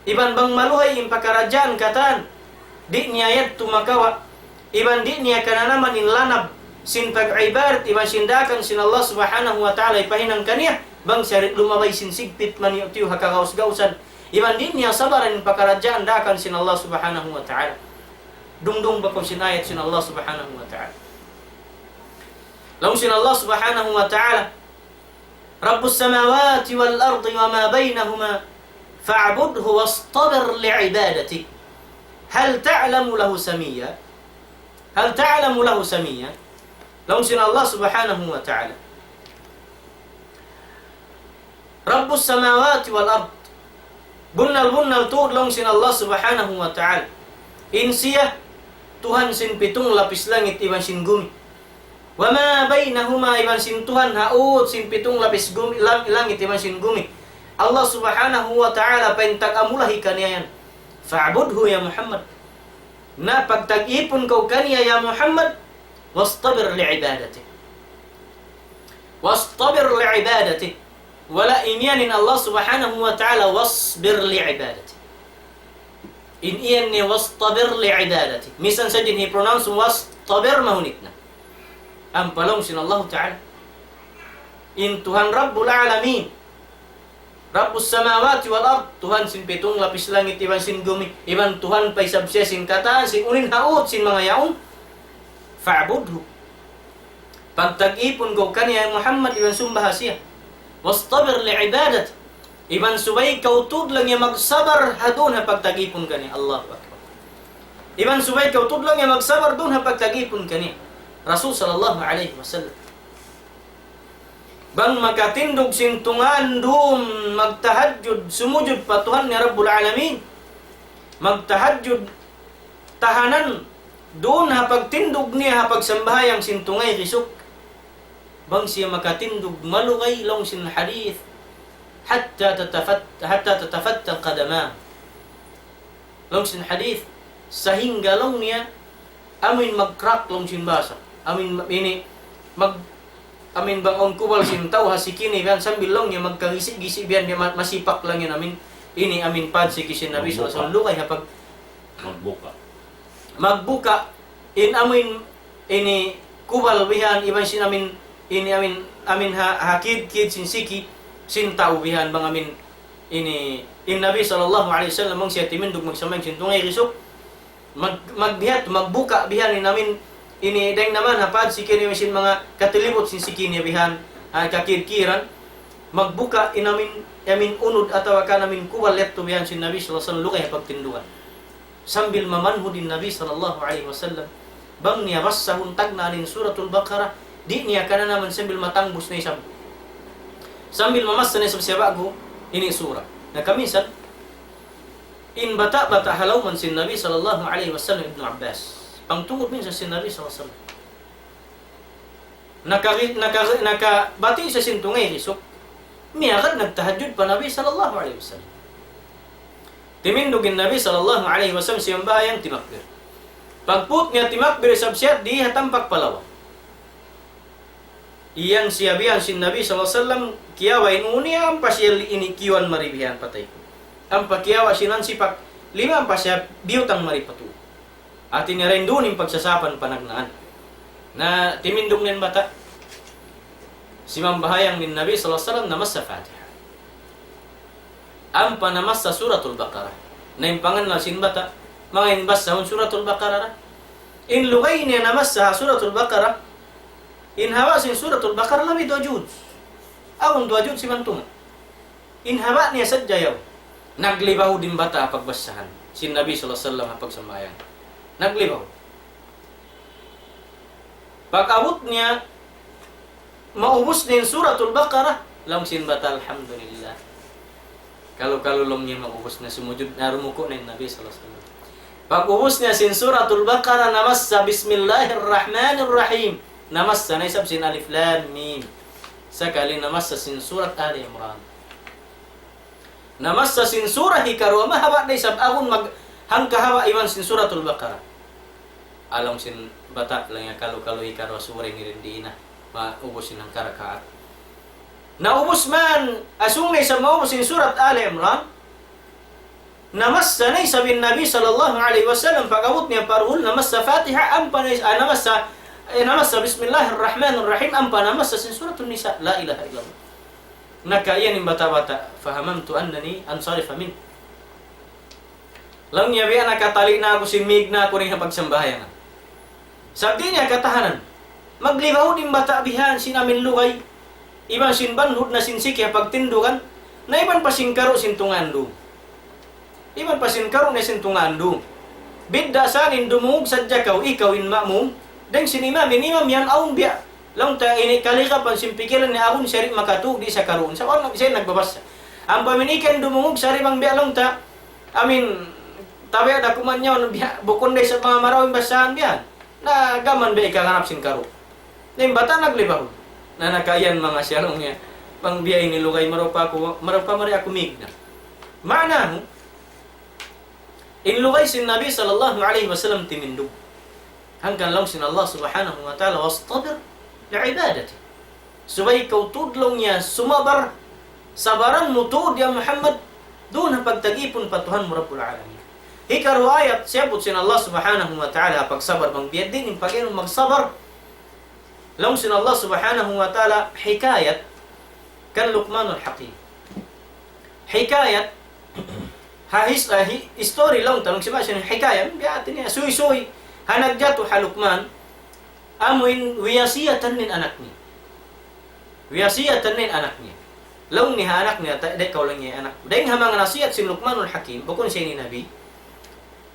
iban bang maluhay in pakarajaan katan, di niya yat tumakawa, iban di niya kananaman in lanab, sin pag-ibarat, iban sindakan sin Allah subhanahu wa ta'ala, ipahinang kaniya, bang syarit lumabay sin sigpit man yutiyo hakagaus-gausan, iban din niya sabaran pakarajaan dakan sin Allah subhanahu wa ta'ala. Dungdung ba kung sinayat sin Allah subhanahu wa ta'ala. Lawan sin Allah subhanahu wa ta'ala, Rabbus samawati wal ardi wa ma bainahuma fa'budhu wastabir li'ibadati. Hal ta'lamu lahu samiyya? Hal ta'lamu lahu samiyya? Lawan sin Allah subhanahu wa ta'ala, Rabbus samawati wal ard, bunal-bunal tulong sin Allah subhanahu wa ta'ala, insiya Tuhan sin pitong lapis langit iban sin gumi, wa ma bainahuma iban sin Tuhan haud sin pitong lapis gumi, langit iban sin gumi. Allah subhanahu wa ta'ala paintag amulahi kaniyan, fa'budhu ya Muhammad, na pagtag-ipon kau kaniya ya Muhammad, wastabir li'ibadati, wastabir li'ibadati, wala inyanin Allah subhanahu wa ta'ala wasbir li'ibadati, in iyan ni wastabir li'ibadati, misan saja ni pronounce wastabir mahunitna, ang palong sin Allah ta'ala, in Tuhan Rabbul Alamin, Rabbus samawati wal ard, Tuhan sin pitong lapis langit iban sin gumi, iban Tuhan paisabsya sin kataan, sin unin haut sin mga yaong, fa'budhu, pagtag-ipon ko kaniya Muhammad iban sumbaha siya, wastabir li'ibadat, iban subay kautud lang niya magsabar hadun ha pagtag-ipon kaniya. Allahu Akbar. Iban subay kautud lang niya magsabar dun ha pagtag-ipon kaniya. Rasul sallallahu alaihi wasallam, bang makatindog sintungan dum magtahajjud sumujud patuhan ni Rabbul Alamin, magtahajjud tahanan doon ha pagtindog niya ha pagsambahayang sintungay risuk, bang siya makatindog malugay long sin hadith hatta tatafatta qadama, long sin hadith sehingga long niya amin magkrak long sin basa, amin ini amin bang on kubal sin tau hasikini bian sambil long niya magkagisi-gisi bian dia masipak lang yun amin ini amin pad si kisin Nabi sallallahu alaihi wasallam hapag magbuka in amin ini kubal bihan iban sin amin ini amin hakid sin siki sin tau bihan bang amin in Nabi sallallahu alaihi wasallam mong siya timindog magsamay sintungay risok magbihat magbuka bihan ni namin ini deng naman hapad sikini masin mga katilibot sin sikini bihan kakirkiran magbuka inamin unod atawa ka namin kuwal letto bihan sin Nabi sallallahu alaihi wasallam lukay pagtindukan sambil mamanhudin Nabi sallallahu alaihi wasallam bang niya bassahun tagnanin suratul Baqarah di niya kana naman sambil matangbus na isab sambil mamassa na isab siya bago ini surah na kamisan in bata-bata halaw man sin Nabi sallallahu alaihi wasallam Ibnu Abbas pangtungod min sa sin Nabi sallallahu alaihi wasallam nakabati sa sintungay risok miyakad nagtahajjud pa Nabi sallallahu alaihi wasallam timindugin Nabi sallallahu alaihi wasallam siyang bayang timakbir pagput niya timakbir sabsiyat di hatampak palawa iyan siyabihan sin Nabi sallallahu alaihi wasallam kiyawa inuni ang pasyal ini kiwan maribihan patay ko ang pakiyawa sinan sipak lima ang pasya biyutang maripatu atin nga rin doon yung pagsasapan panagnaan na timindog nin bata si mambahayang min Nabi sallallahu alaihi wasallam namas sa Fatiha ang panamas sa suratul Baqarah na yung panganal sin bata mga inbas sa suratul Baqarah in lugay niya namas sa suratul Baqarah in hawa sin suratul Baqarah labi dua awang dua si mantunga in hawa niya sadyayaw naglibaw din bata pagbasahan sin Nabi sallallahu alaihi wasallam pagsambayang naglibaw pag-abot niya maubos din suratul Baqarah lang sin bata alhamdulillah kalau long niya maubos na sumujud na rumuko na yung Nabi sallallahu alaihi wasallam pag-ubos niya sin suratul Baqarah namassa bismillahirrahmanirrahim namassa na isab sin alif lam mim sakali namassa sin surat Ali Imran namassa sin surah hikaru mahaba na isab agun mag hangkahawa iman sin suratul Baqarah alam sin bata lang ya kalau hikaru surah ngirin na maubos sin ang karakaat naubos man asung na isab maubos sin surat Ali Imran namassa na isabin Nabi sallallahu alaihi wasallam pagabot niya parhul namassa Fatiha ampa namassa bismillahirrahmanirrahim ampa namassa sin suratul Nisa la ilaha illallah nakaiyan yung bata-bata fahamamtu annani ansarifa min lang niya biya nakatali na ako simig na ako rin na pagsambahayan sabi niya katahanan maglibaw din bata bihan sin amin lugay iban sin banhud na sin sikya pagtindukan na iban pa sin karo sin tungando iban pa sin karo na sin tungando bidda sanin dumungog sadya ikaw in ma'mum dan sin imam yan aun biya lang ta ini kalikapan simpikilan ni akon sari makatug di sa karon sa wala siya nagbabasa ang paminikan dumungog sari mang biya lang ta amin tabi ada kumanyo biya bukon day sa mga marawing basahan biya na gaman ba ikaganap sin karo ning bata naglibaw na nakayan mga siyalong niya pang biya ini lugay marupa mari ako migna maana in lugay sin Nabi sallallahu alaihi wasallam timindog hanggang lang sin Allah subhanahu wa ta'ala wastabir li'ibadati subay ikaw tudlong niya sumabar sabaran mo tuod ya Muhammad doon ang pagtagipon patuhan mo Rabbul Alamin hikaru ayat siyabot sin Allah subhanahu wa ta'ala pagsabar bang biyad din yung pag-inong magsabar lang sin Allah subhanahu wa ta'ala hikayat kan Luqmanul Hakim hikayat history lang talong siya siya hikayat biyatin niya suy hanagjato halukman amuin wiyasiyatan nin anak niya law ni anak niya day kaw lang niya anak day nga mga nasiyat sin Luqmanul Hakim bukon siya ni Nabi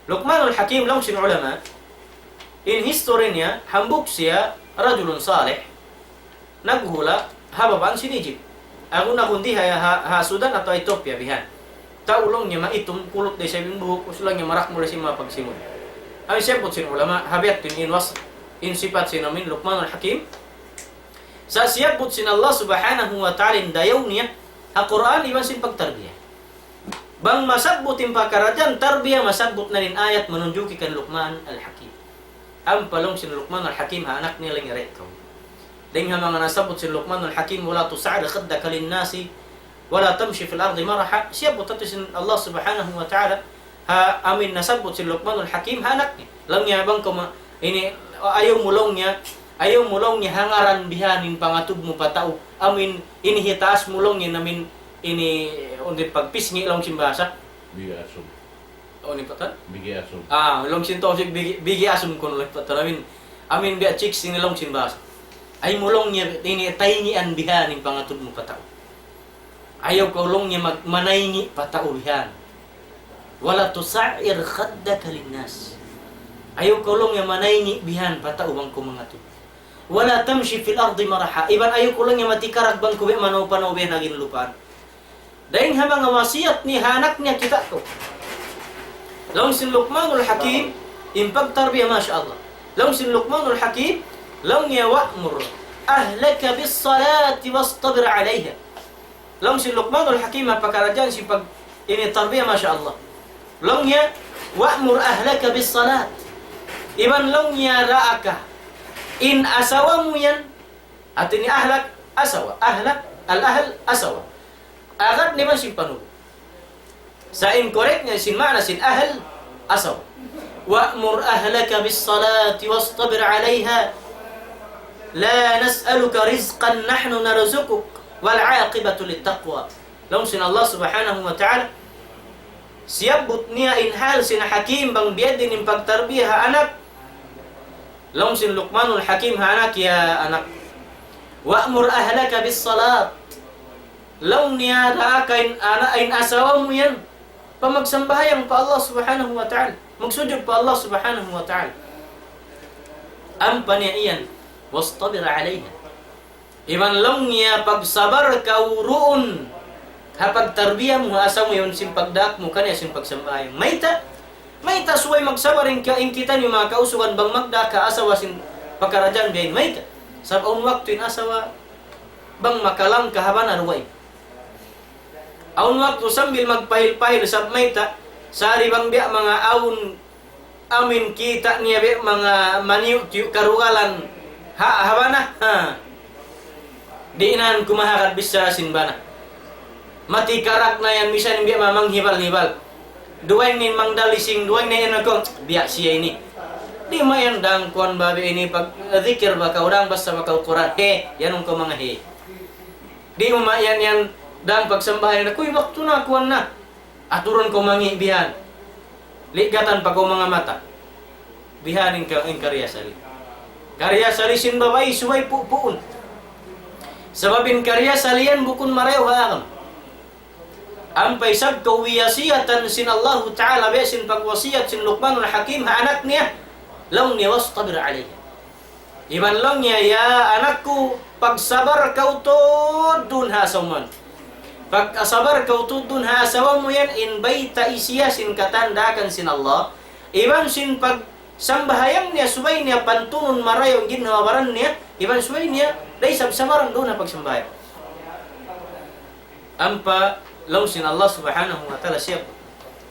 Luqmanul Hakim lang sin ulama in history niya hambuk siya rajulun salih naghula hababaan sin Egypt agun di ha Sudan atau Ethiopia bihan taulong niya maitum kulot day sa buhok usulang niya marak mula si mga pagsimon ay siyempre sin ulama habiat tin inwas in sifat sin amin Luqmanul Hakim sa siyabot sin Allah subhanahu wa ta'ala dayaw niya ang Quran iban sin pagtarbiyah bang masabot yung pagkarajan tarbiyah masabot na rin ayat manunjuki kan Luqman al-Hakim ang palong sin Luqman al-Hakim anak niya lang ikaw ding nga mga nasabot sin Luqman al-Hakim wala tusa'ad khaddaka linnasi wala tamshi fil ardi maraha siyabot ito sin Allah subhanahu wa ta'ala amin nasabot sin Luqman al-Hakim anak niya lang niya bang ini ayaw mulong niya hangaran bihanin pangatub mo patao amin inihitaas mulong niya namin ini undi pagpisngi long simbasa. Bigi asum. Oni patan? Bigi asum. Long sin tosik bigi asum kun long patan amin biya chicks ini long simbasa. Ay mulong niya ini taingian bihan ing pangatud mo patao. Ayaw ka ulong niya manaingi patao bihan. Wala tusa'ir khaddaka linnas. Ayaw ka ulong niya manaingi bihan patao bang kumangatud. Wala tamshi fil ardi maraha. Iban ayaw ko lang niya matikarak bang kubi manaw-panaw bihan naging lupaan. Dahil nga mga wasiat ni hanak niya kita ko. Laung sin Luqmanul Hakim impag tarbiya masyaallah. Laung sin Luqmanul Hakim laung niya wa'mur ahlaka bis salati wastabir 'alayha. Laung sin Luqmanul Hakim apakarajan si pag ini tarbiya masyaallah. Laung niya wa'mur ahlaka bis salat. Iban laung niya ra'aka in asawamu yan atini ahlak asawa ahlak al-ahl asawa. Agad ni man sin panubo. Sa incorrect niya sin mana sin ahl asaw. Wa'mur ahlaka bis salati wastabir 'alayha. La nas'aluka rizqan nahnu narzuquk wal 'aqibatu littaqwa. Laung sin Allah Subhanahu wa ta'ala siyabut niya in hal sin hakim bang biyadin in pagtarbiya anak. Laung sin Luqmanul Hakim anak ya anak. Wa'mur ahlaka bis salat. Laung niya raakain ain asawamu yan pamagsambahyang pa Allah Subhanahu wa ta'ala, magsujud pa Allah Subhanahu wa ta'ala. Ampa niya iyan wastabir 'alayha. Iban laung niya pagsabar kauruun kapag tarbiya mo asaw mo yun simpagdak mo kanya simpagsambahyang Mayta suway magsabar in kita ni mga kausugan bang magdaka asawa sin pakarajan biyain mayta. Sabon waktu in asawa bang makalang kahaban arway. Aun waktu sambil magpahil-pahil sab mayta sari bang biya mga aun amin kita niya biya mga maniu karugalan habana di inan kumahakat bisa sinbana. Mati karak na yan misan biya mamang hibal-hibal. Duway ni mangdalising, duway ni enakong biya siya ini. Di mayan dang kuan babi ini pag zikir baka orang basta baka Quran. Yanong ko mga Di umayan yan dang pagsambahan na kuy waktu na kuan na. Aturon ko mangi bihan. Ligatan pa ko mga mata. Bihanin ka ang karya sali. Karya sali sin babay suway puun. Sababin karya salian bukun marayo haagam. Ampay sab kawiyasiyatan sin Allah Ta'ala besin pagwasiyat sin Luqmanul Hakim ha anak niya laung niya wastabir 'alayha. Iban laung niya ya anakku pagsabar kau tudun ha asawan. Pagsabar kau tudun ha asawan mo yan in baita isiya sin katandakan sin Allah. Iban sin pag sambahayang niya subay niya pantunun marayo ginhawaran niya iban subay niya dahil sabsabaran doon na pagsambahay. Ampa laung sin Allah Subhanahu wa ta'ala siap.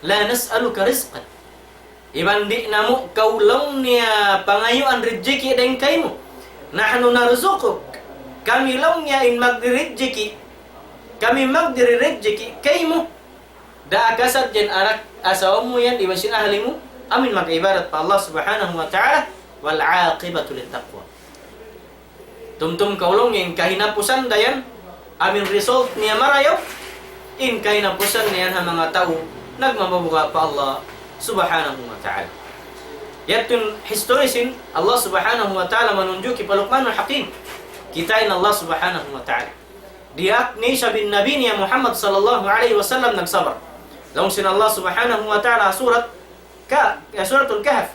La nas'aluka rizqan. Iban di namu kau laung niya pangayuan rezeki deng kaimu. Nahnu narzuquk. Kami laung niya in magdiri rezeki. Kami magdiri rezeki kaimu. Da akasat jen anak asawamu yan iban sin ahlimu. Amin mag-ibarat pa Allah Subhanahu wa ta'ala wal 'aqibatu littaqwa. Tumtum kau laung yang kahinapusan dayan amin result niya marayo. In kahinapusan niyan ang mga tao nagmamabuga pa Allah Subhanahu wa ta'ala. Yatun historisin Allah Subhanahu wa ta'ala manunjuki pa Luqmanul Hakim. Kitain Allah Subhanahu wa ta'ala. Diak ni siya bin Nabi niya Muhammad sallallahu alaihi wasallam nagsabar. Laung sin Allah Subhanahu wa ta'ala suratul Kahf.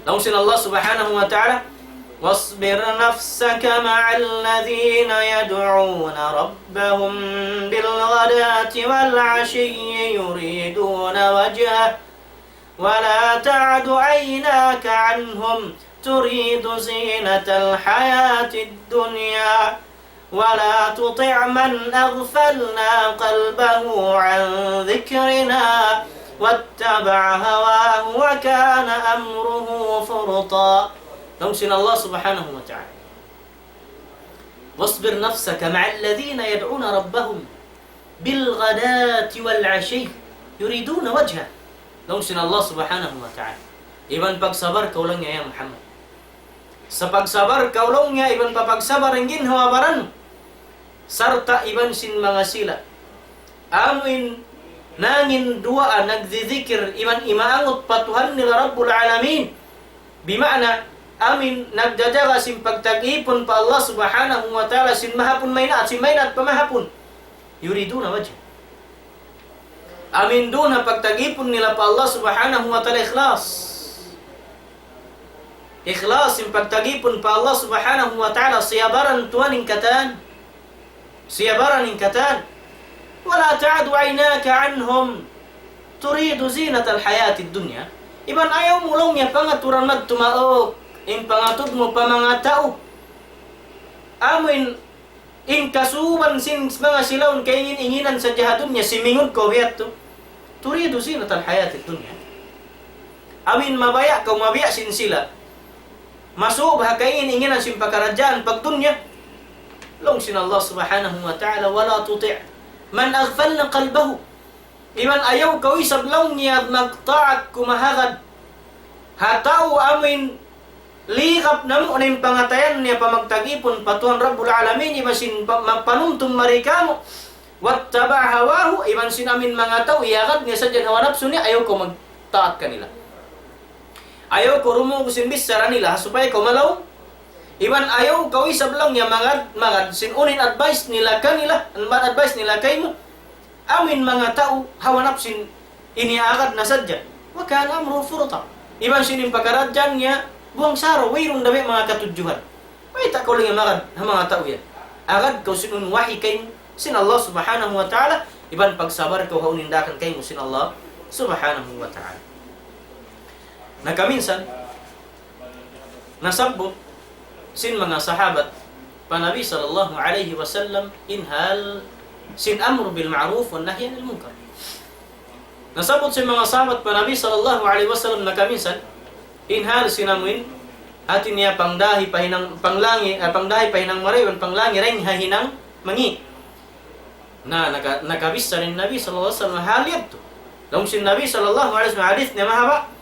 Laung sin Allah Subhanahu wa ta'ala واصبر نفسك مع الذين يدعون ربهم بالغداة والعشي يريدون وجهه ولا تعد عيناك عنهم تريد زينة الحياة الدنيا ولا تطع من أغفلنا قلبه عن ذكرنا واتبع هواه وكان أمره فرطا. Laung sin Allah Subhanahu wa ta'ala wasbir nafsaka ma'al ladhina yad'una rabbahum bil ghadati wal 'ashi yuriduna wajha. Laung sin Allah Subhanahu wa ta'ala iban pagsabar kau lang ya Muhammad. Sa pagsabar kau lang ya iban papagsabar ang ginhawabaran sarta iban sin mga sila amin nangin dua nagzizikir iban imaangot patuhan nila Rabbul Alamin, bimana amin nagdajaga sin pagtag-ipon pa Allah subhanahu wa ta'ala sin mahapon mayna at sin mayna at pamahapon yuriduna wajh. Amin doon na pagtag-ipon nila pa Allah subhanahu wa ta'ala ikhlas. Ikhlas yung pagtag-ipon pa Allah subhanahu wa ta'ala siyabaran tuwaning katan. Siyabaran yung katan. Wala ta'adu aynaka anhum turidu zinat al-hayati dunya. Iban ayaw mulong niya pangaturan magtumaok. In pangatod mo pa mga tao. Amin in kasuban sin mga silaon kay inginan sa jihadun niya simingod ko hiyato turidu zinat al-hayati dunya. Amin mabaya kau mabaya sin sila masub ha kay inginan sin pagkarajaan pag dunya long sin Allah subhanahu wa ta'ala wala tuti' man aghfalna qalbahu. Iman ayaw kau isablaw niya magtaat kumahagad hatao amin likap namo na yung pangatayan niya pamagtagipon patuhan Rabbul Alamin iban sin magpanumtum marikamo wattaba hawahu iban sin amin mga tao iyagad niya sa dyan hawa napso niya ayaw ko magtaat kanila, ayaw ko rumugo sin bisara nila supaya ko malaw iban ayaw ko isablang niya magad sin unin advice nila kanila anban advice nila kay mo amin mga tao hawa napsin iniagad na sadya wa kana amru furta iban sin yung pagkaradyan niya buang saro, wayrong dami mga katujuhan. May tako lang yung mga tao yan. Agad kau sinun wahi kayo sin Allah subhanahu wa ta'ala. Iban pagsabar kau haunindakan kayo sin Allah subhanahu wa ta'ala. Nakaminsan, nasabot sin mga sahabat pa Nabi sallallahu alaihi wasallam inhal sin amru bil ma'ruf wa nahy anil munkar. Nasabot sin mga sahabat pa Nabi sallallahu alaihi wasallam nakaminsan inhal sinamuin atin niya pangdahi pahinang panglangi pangdahi pahinang marayon panglangi ring hahinang mangi na nakabisa rin Nabi sallallahu alaihi wasallam haliyat to long sin Nabi sallallahu alaihi wasallam hadith niya mahaba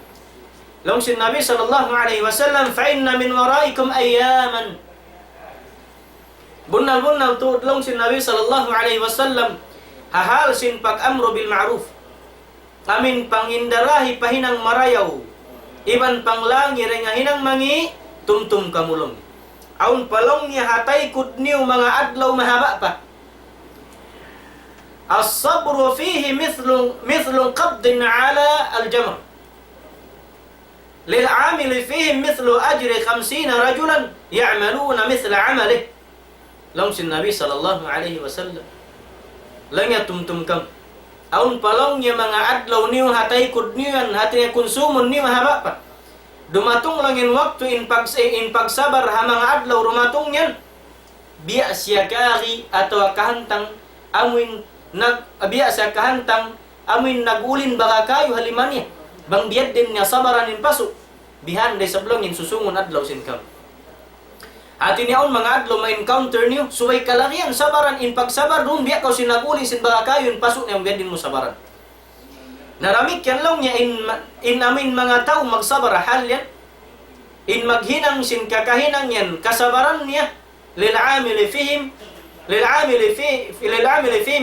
long sin Nabi sallallahu alaihi wasallam fa inna min waraikum ayaman bunal to long sin Nabi sallallahu alaihi wasallam hahal sin pag-amro bil ma'ruf amin pangindarahi pahinang marayaw iban panglangi ring hinang mangi tumtum kamulong aun palong niya hatay kudniw mga adlaw mahaba pa as-sabru fihi mithlu qabdin ala al-jamr lil-amil fihi mithlu ajri 50 rajulan ya'maluna mithla 'amalih long sin Nabi sallallahu alaihi wasallam lang ya tumtum kam aun palong niya mga adlaw niyo hatay kudniyan hatay konsumon niyo mahaba pa dumatong lang yung waktu in pagsabar ha mga adlaw rumatong yan biya siya kari atau kahantang amin biya siya kahantang amin nagulin baka kayo haliman niya bang biyad din niya sabaran in paso bihan day sablong in susungon adlaw sin kam atin yaon mga adlaw ma-encounter niyo suway kalaki ang sabaran in pagsabar dun biya kaw sinagulin sin baka kayo in paso niya biyad din mo sabaran. Naramik yan lang niya in amin mga tao magsabar hal yan in maghinang sin kakahinang yan kasabaran niya lil'amili fihim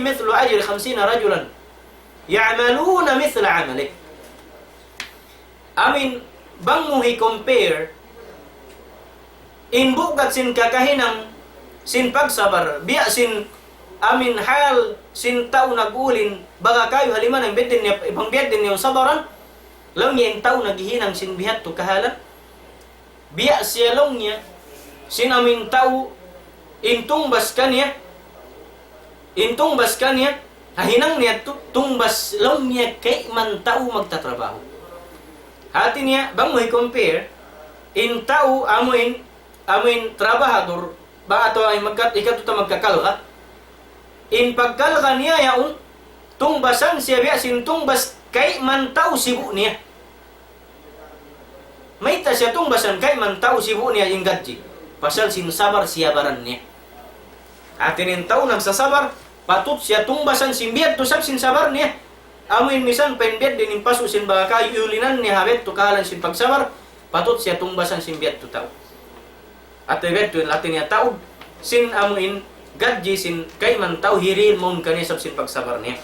mithlu ajri 50 rajulan ya'maluna mithla 'amalik amin bang mo i-compare in bukat sin kakahinang sin pagsabar biya sin amin hal sin tao nagulin baga kayo haliman ang bedin niya ibang bedin niya sabaran lang niya yung tao naghihinang sin bihat to kahalan biya siya long niya sin amin tao intungbas ka niya hahinang niya tungbas long niya kay man tao magtatrabaho hati niya bang mo i-compare in tao amin trabahador ba ato ay ikatuta magkakalka in pagkalka niya yaon tungbasan siya biya sin tungbas kay man tao sibu niya may ta siya tungbasan kay man tao sibu niya yung gadji pasal sin sabar siya baran niya atin in tao nagsasabar patut siya tungbasan sin biyad to sab sin sabar niya amin misan penbiyad din in paso sin baka yulinan niya habet to kahalan sin pagsabar patut siya tungbasan sin biyad to tao at ibet to atin niya tao sin amuin gadji sin kay man tau hiril mon kani sab sin pagsabar niya.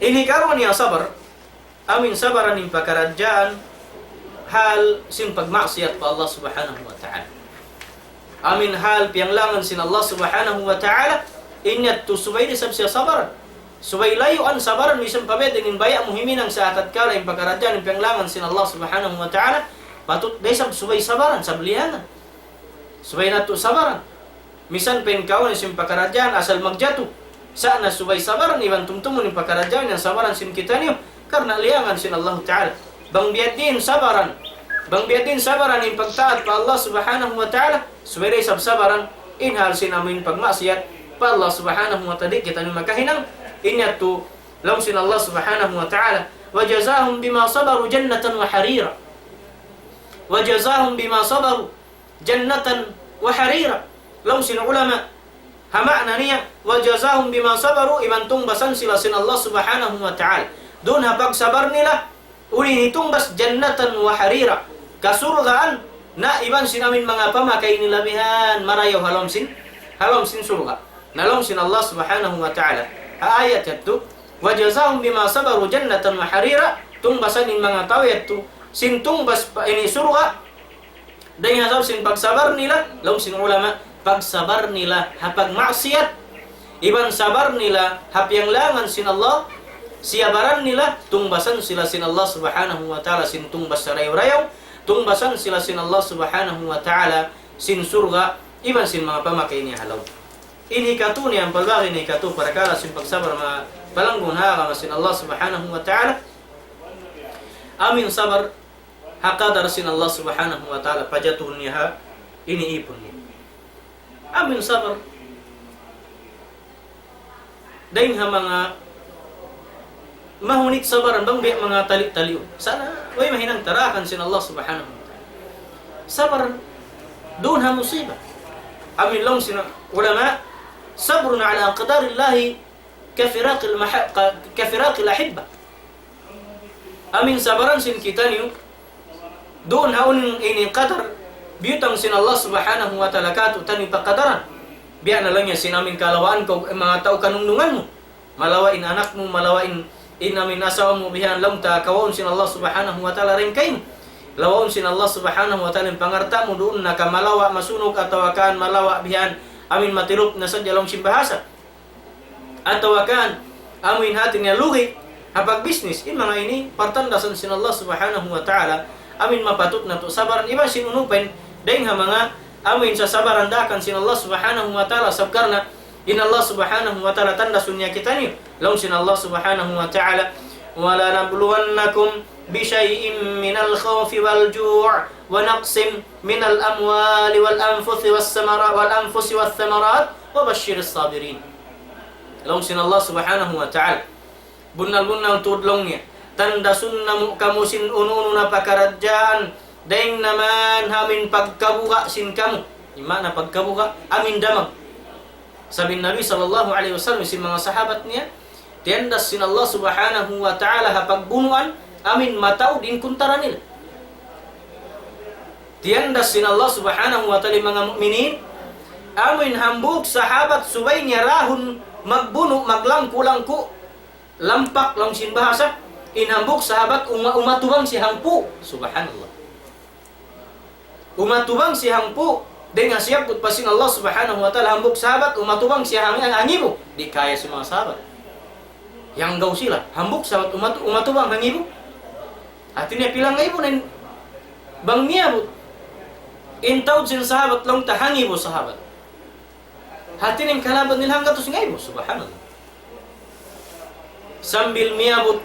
Ini karon niya sabar, amin sabaran ning pakarajaan hal sin pagmaksiyat pa Allah Subhanahu wa ta'ala. Amin hal pianglangan sin Allah Subhanahu wa ta'ala, inyat tu subay di sab siya sabaran. Subay layo an sabaran misam pabed ning baya muhiminang sa atat kala ing pakarajaan ning pianglangan sin Allah Subhanahu wa ta'ala, patut day sab subay sabaran sa beliangan. Subay natu sabaran. Misan pen kawan sin pakarajaan asal magjatuh. Sana subay sabaran iban tumtumun ning pakarajaan yang sabaran sin kita niyo karena liangan sin Allah Ta'ala. Bang biadin sabaran. Bang biadin sabaran ing pagtaat pa Allah Subhanahu wa ta'ala. Subay sab sabaran inhal sin amin pagmaksiyat pa Allah Subhanahu wa ta'ala kita ni makahinang inyatu law sin Allah Subhanahu wa ta'ala wa jazahum bima sabaru jannatan wa harira. Wa jazahum bima sabaru jannatan wa harira. Law sin ulama hamakna niya wa jazahum bima sabaru iman tungbasan sila sin Allah Subhanahu wa ta'ala. Doon hapag sabar nila uli nitumbas jannatan wa harira kasurgaan na iban sin amin mga pamakay nila bihan marayaw halom sin surga nalom sin Allah Subhanahu wa ta'ala. Ayat yatu wa jazahum bima sabaru jannatan wa harira tungbasan in mga tao yatu sin tungbas ini surga dan hasab sin pagsabar nila lom sin ulama pagsabar nila hapag maksiat iban sabar nila hapiang langan sin Allah siabaran nila tungbasan sila sin Allah Subhanahu wa ta'ala sin tungbas sa rayaw-rayaw tungbasan sila sin Allah Subhanahu wa ta'ala sin surga iban sin mga pamakay niya halaw. Ini katu ni ang palbagi ni katu para kala sin pagsabar mga palanggun haka sin Allah Subhanahu wa ta'ala amin sabar hakadar sin Allah Subhanahu wa ta'ala pajatuhun niya ha iniipon niya amin sabar daing ha mga mahunit sabaran bang biyak mga tali-taliw sana way mahinang tarakan sin Allah Subhanahu wa ta'ala sabar doon ha musibah amin long sin ulama sabrun ala qadarillahi kafiraqil ahibba amin sabaran sin kita niyo doon ha unin ini qadar biyutang sin Allah Subhanahu wa ta'ala katu tani pakadaran biya na lang yan sinamin kalawaan ko mga tao kanungdungan mo malawain anak mo malawain inamin asawa mo bihan lang ta kawaon sin Allah Subhanahu wa ta'ala rin kayo lawaon sin Allah Subhanahu wa ta'ala pangarta mo doon na kamalawa masunog atawakan malawa bihan amin matirop na sadya lang simbahasa atawakan amin hati niya lugi hapag business in mga ini partandasan sin Allah Subhanahu wa ta'ala amin mapatut na to sabaran iba sinunupen dahil nga mga amin sa sabaran dakan sin Allah Subhanahu wa ta'ala sabkarna in Allah Subhanahu wa ta'ala tanda sunya kita niyo laun sin Allah Subhanahu wa ta'ala wala nabluwannakum bishay'in minal khawfi wal ju' wa naqsim minal amwali wal anfusi was thamarat wa bashiris sabirin laun sin Allah Subhanahu wa ta'ala bunal-bunal tudlongnya tanda sunna kamu sin unu na pakarajaan daing naman hamin pagkabuka sin kamu imana pagkabuka amin damag sabi Nabi sallallahu alaihi wasallam sin mga sahabat niya tiandas sin Allah Subhanahu wa ta'ala hapagbunuan amin matao din kuntara nila tiandas sin Allah Subhanahu wa ta'ala mga mukminin amin hambuk sahabat subay niya rahun magbuno maglangku-langku lampak lang sin bahasa inhambuk sahabat umatubang si hampu subhanallah umatubang si hampu dengan siap pasin Allah Subhanahu wa ta'ala hambuk sahabat umatubang si hangibu di kaya si mga sahabat yang gau sila hambuk sahabat umatubang hangibu artinya pilang ngibu nen bang miabut intaud sin sahabat long tahangibu sahabat hati ning kalaban nilhang gatus ngibu subhanallah sambil miabut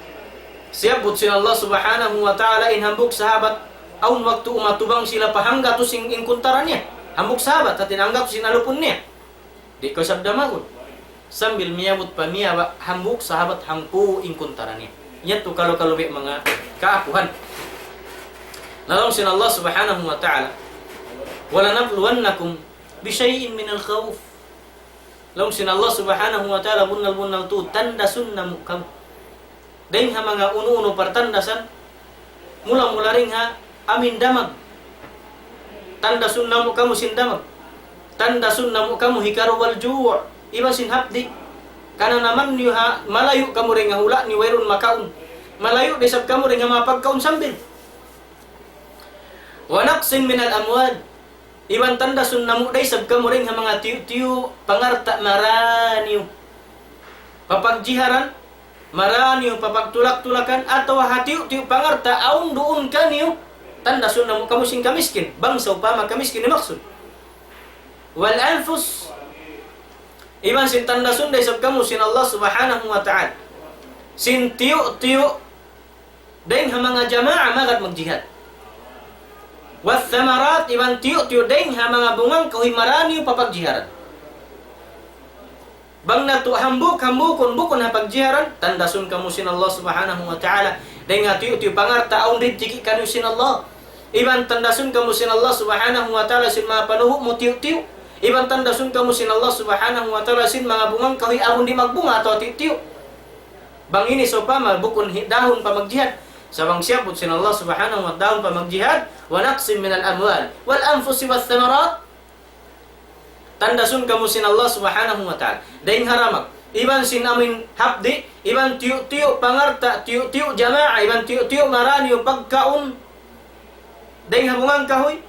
siabut sin Allah Subhanahu wa ta'ala in hambuk sahabat aun waktu umatubang sila pahangga tu sing inkuntarannya hambuk sahabat at tinanggap sinalupun niya di ko sabda magun sambil miabut pamiaba hambuk sahabat hampu inkuntarannya yaitu kalau mga kaapuhan lalong sin Allah Subhanahu wa ta'ala wala nabluwannakum bisyai'in minal khawf lalong sin Allah Subhanahu wa ta'ala bunal tu tanda sunna mukam daing ha mga unu-unu partandasan mula-mula ring ha amin damag tanda sunna mo kamu sin damag tanda sunna mo kamu hikaru wal ju' iban sin hapdi kana naman niyo ha malayo kamu ring hula ni wayrun makaun malayo desab kamu ring mapagkaun sambil wa naqsin min al amwal iban tanda sunna mo desab kamu ring mga tiyu-tiyu pangarta maraniyo papagjiharan maraniyo papagtulak-tulakan atau hatiyu-tiyu pangarta aun duun kaniyo tanda sunna mo kamu sing kamiskin bangsa upama kamiskin ni maksud wal anfus iban sin tanda sunday sab kamu sin Allah subhanahu wa ta'ala sin tiyu-tiyu deng mga jamaah magat magjihad was thamarat iban tiyu-tiyu deng mga bungang kahimarani papagjiharan bang natu hambukon bukon hapagjiharan tanda sun kamu sin Allah subhanahu wa ta'ala deng tiyu-tiyu pangarta aun rijiki kanu sin Allah iban tanda sun kamu sin Allah subhanahu wa ta'ala sin mga panuhu mo tiyu-tiyu iban tanda sun kamu sin Allah subhanahu wa ta'ala sin mga bungang kahoy ahon di magbunga atau tiyo-tiyo bang ini sopama bukon dahon pa magjihad sabang siyapot sin Allah subhanahu wa ta'ala pa magjihad wa naqsim min al-amwal wal anfusi was thamarat tanda sun kamu sin Allah subhanahu wa ta'ala daing haramak iban sin amin hapdi iban tiyo-tiyo pangarta tiyo-tiyo jamaah iban tiyo-tiyo marani pagkaun daing habungang kahoy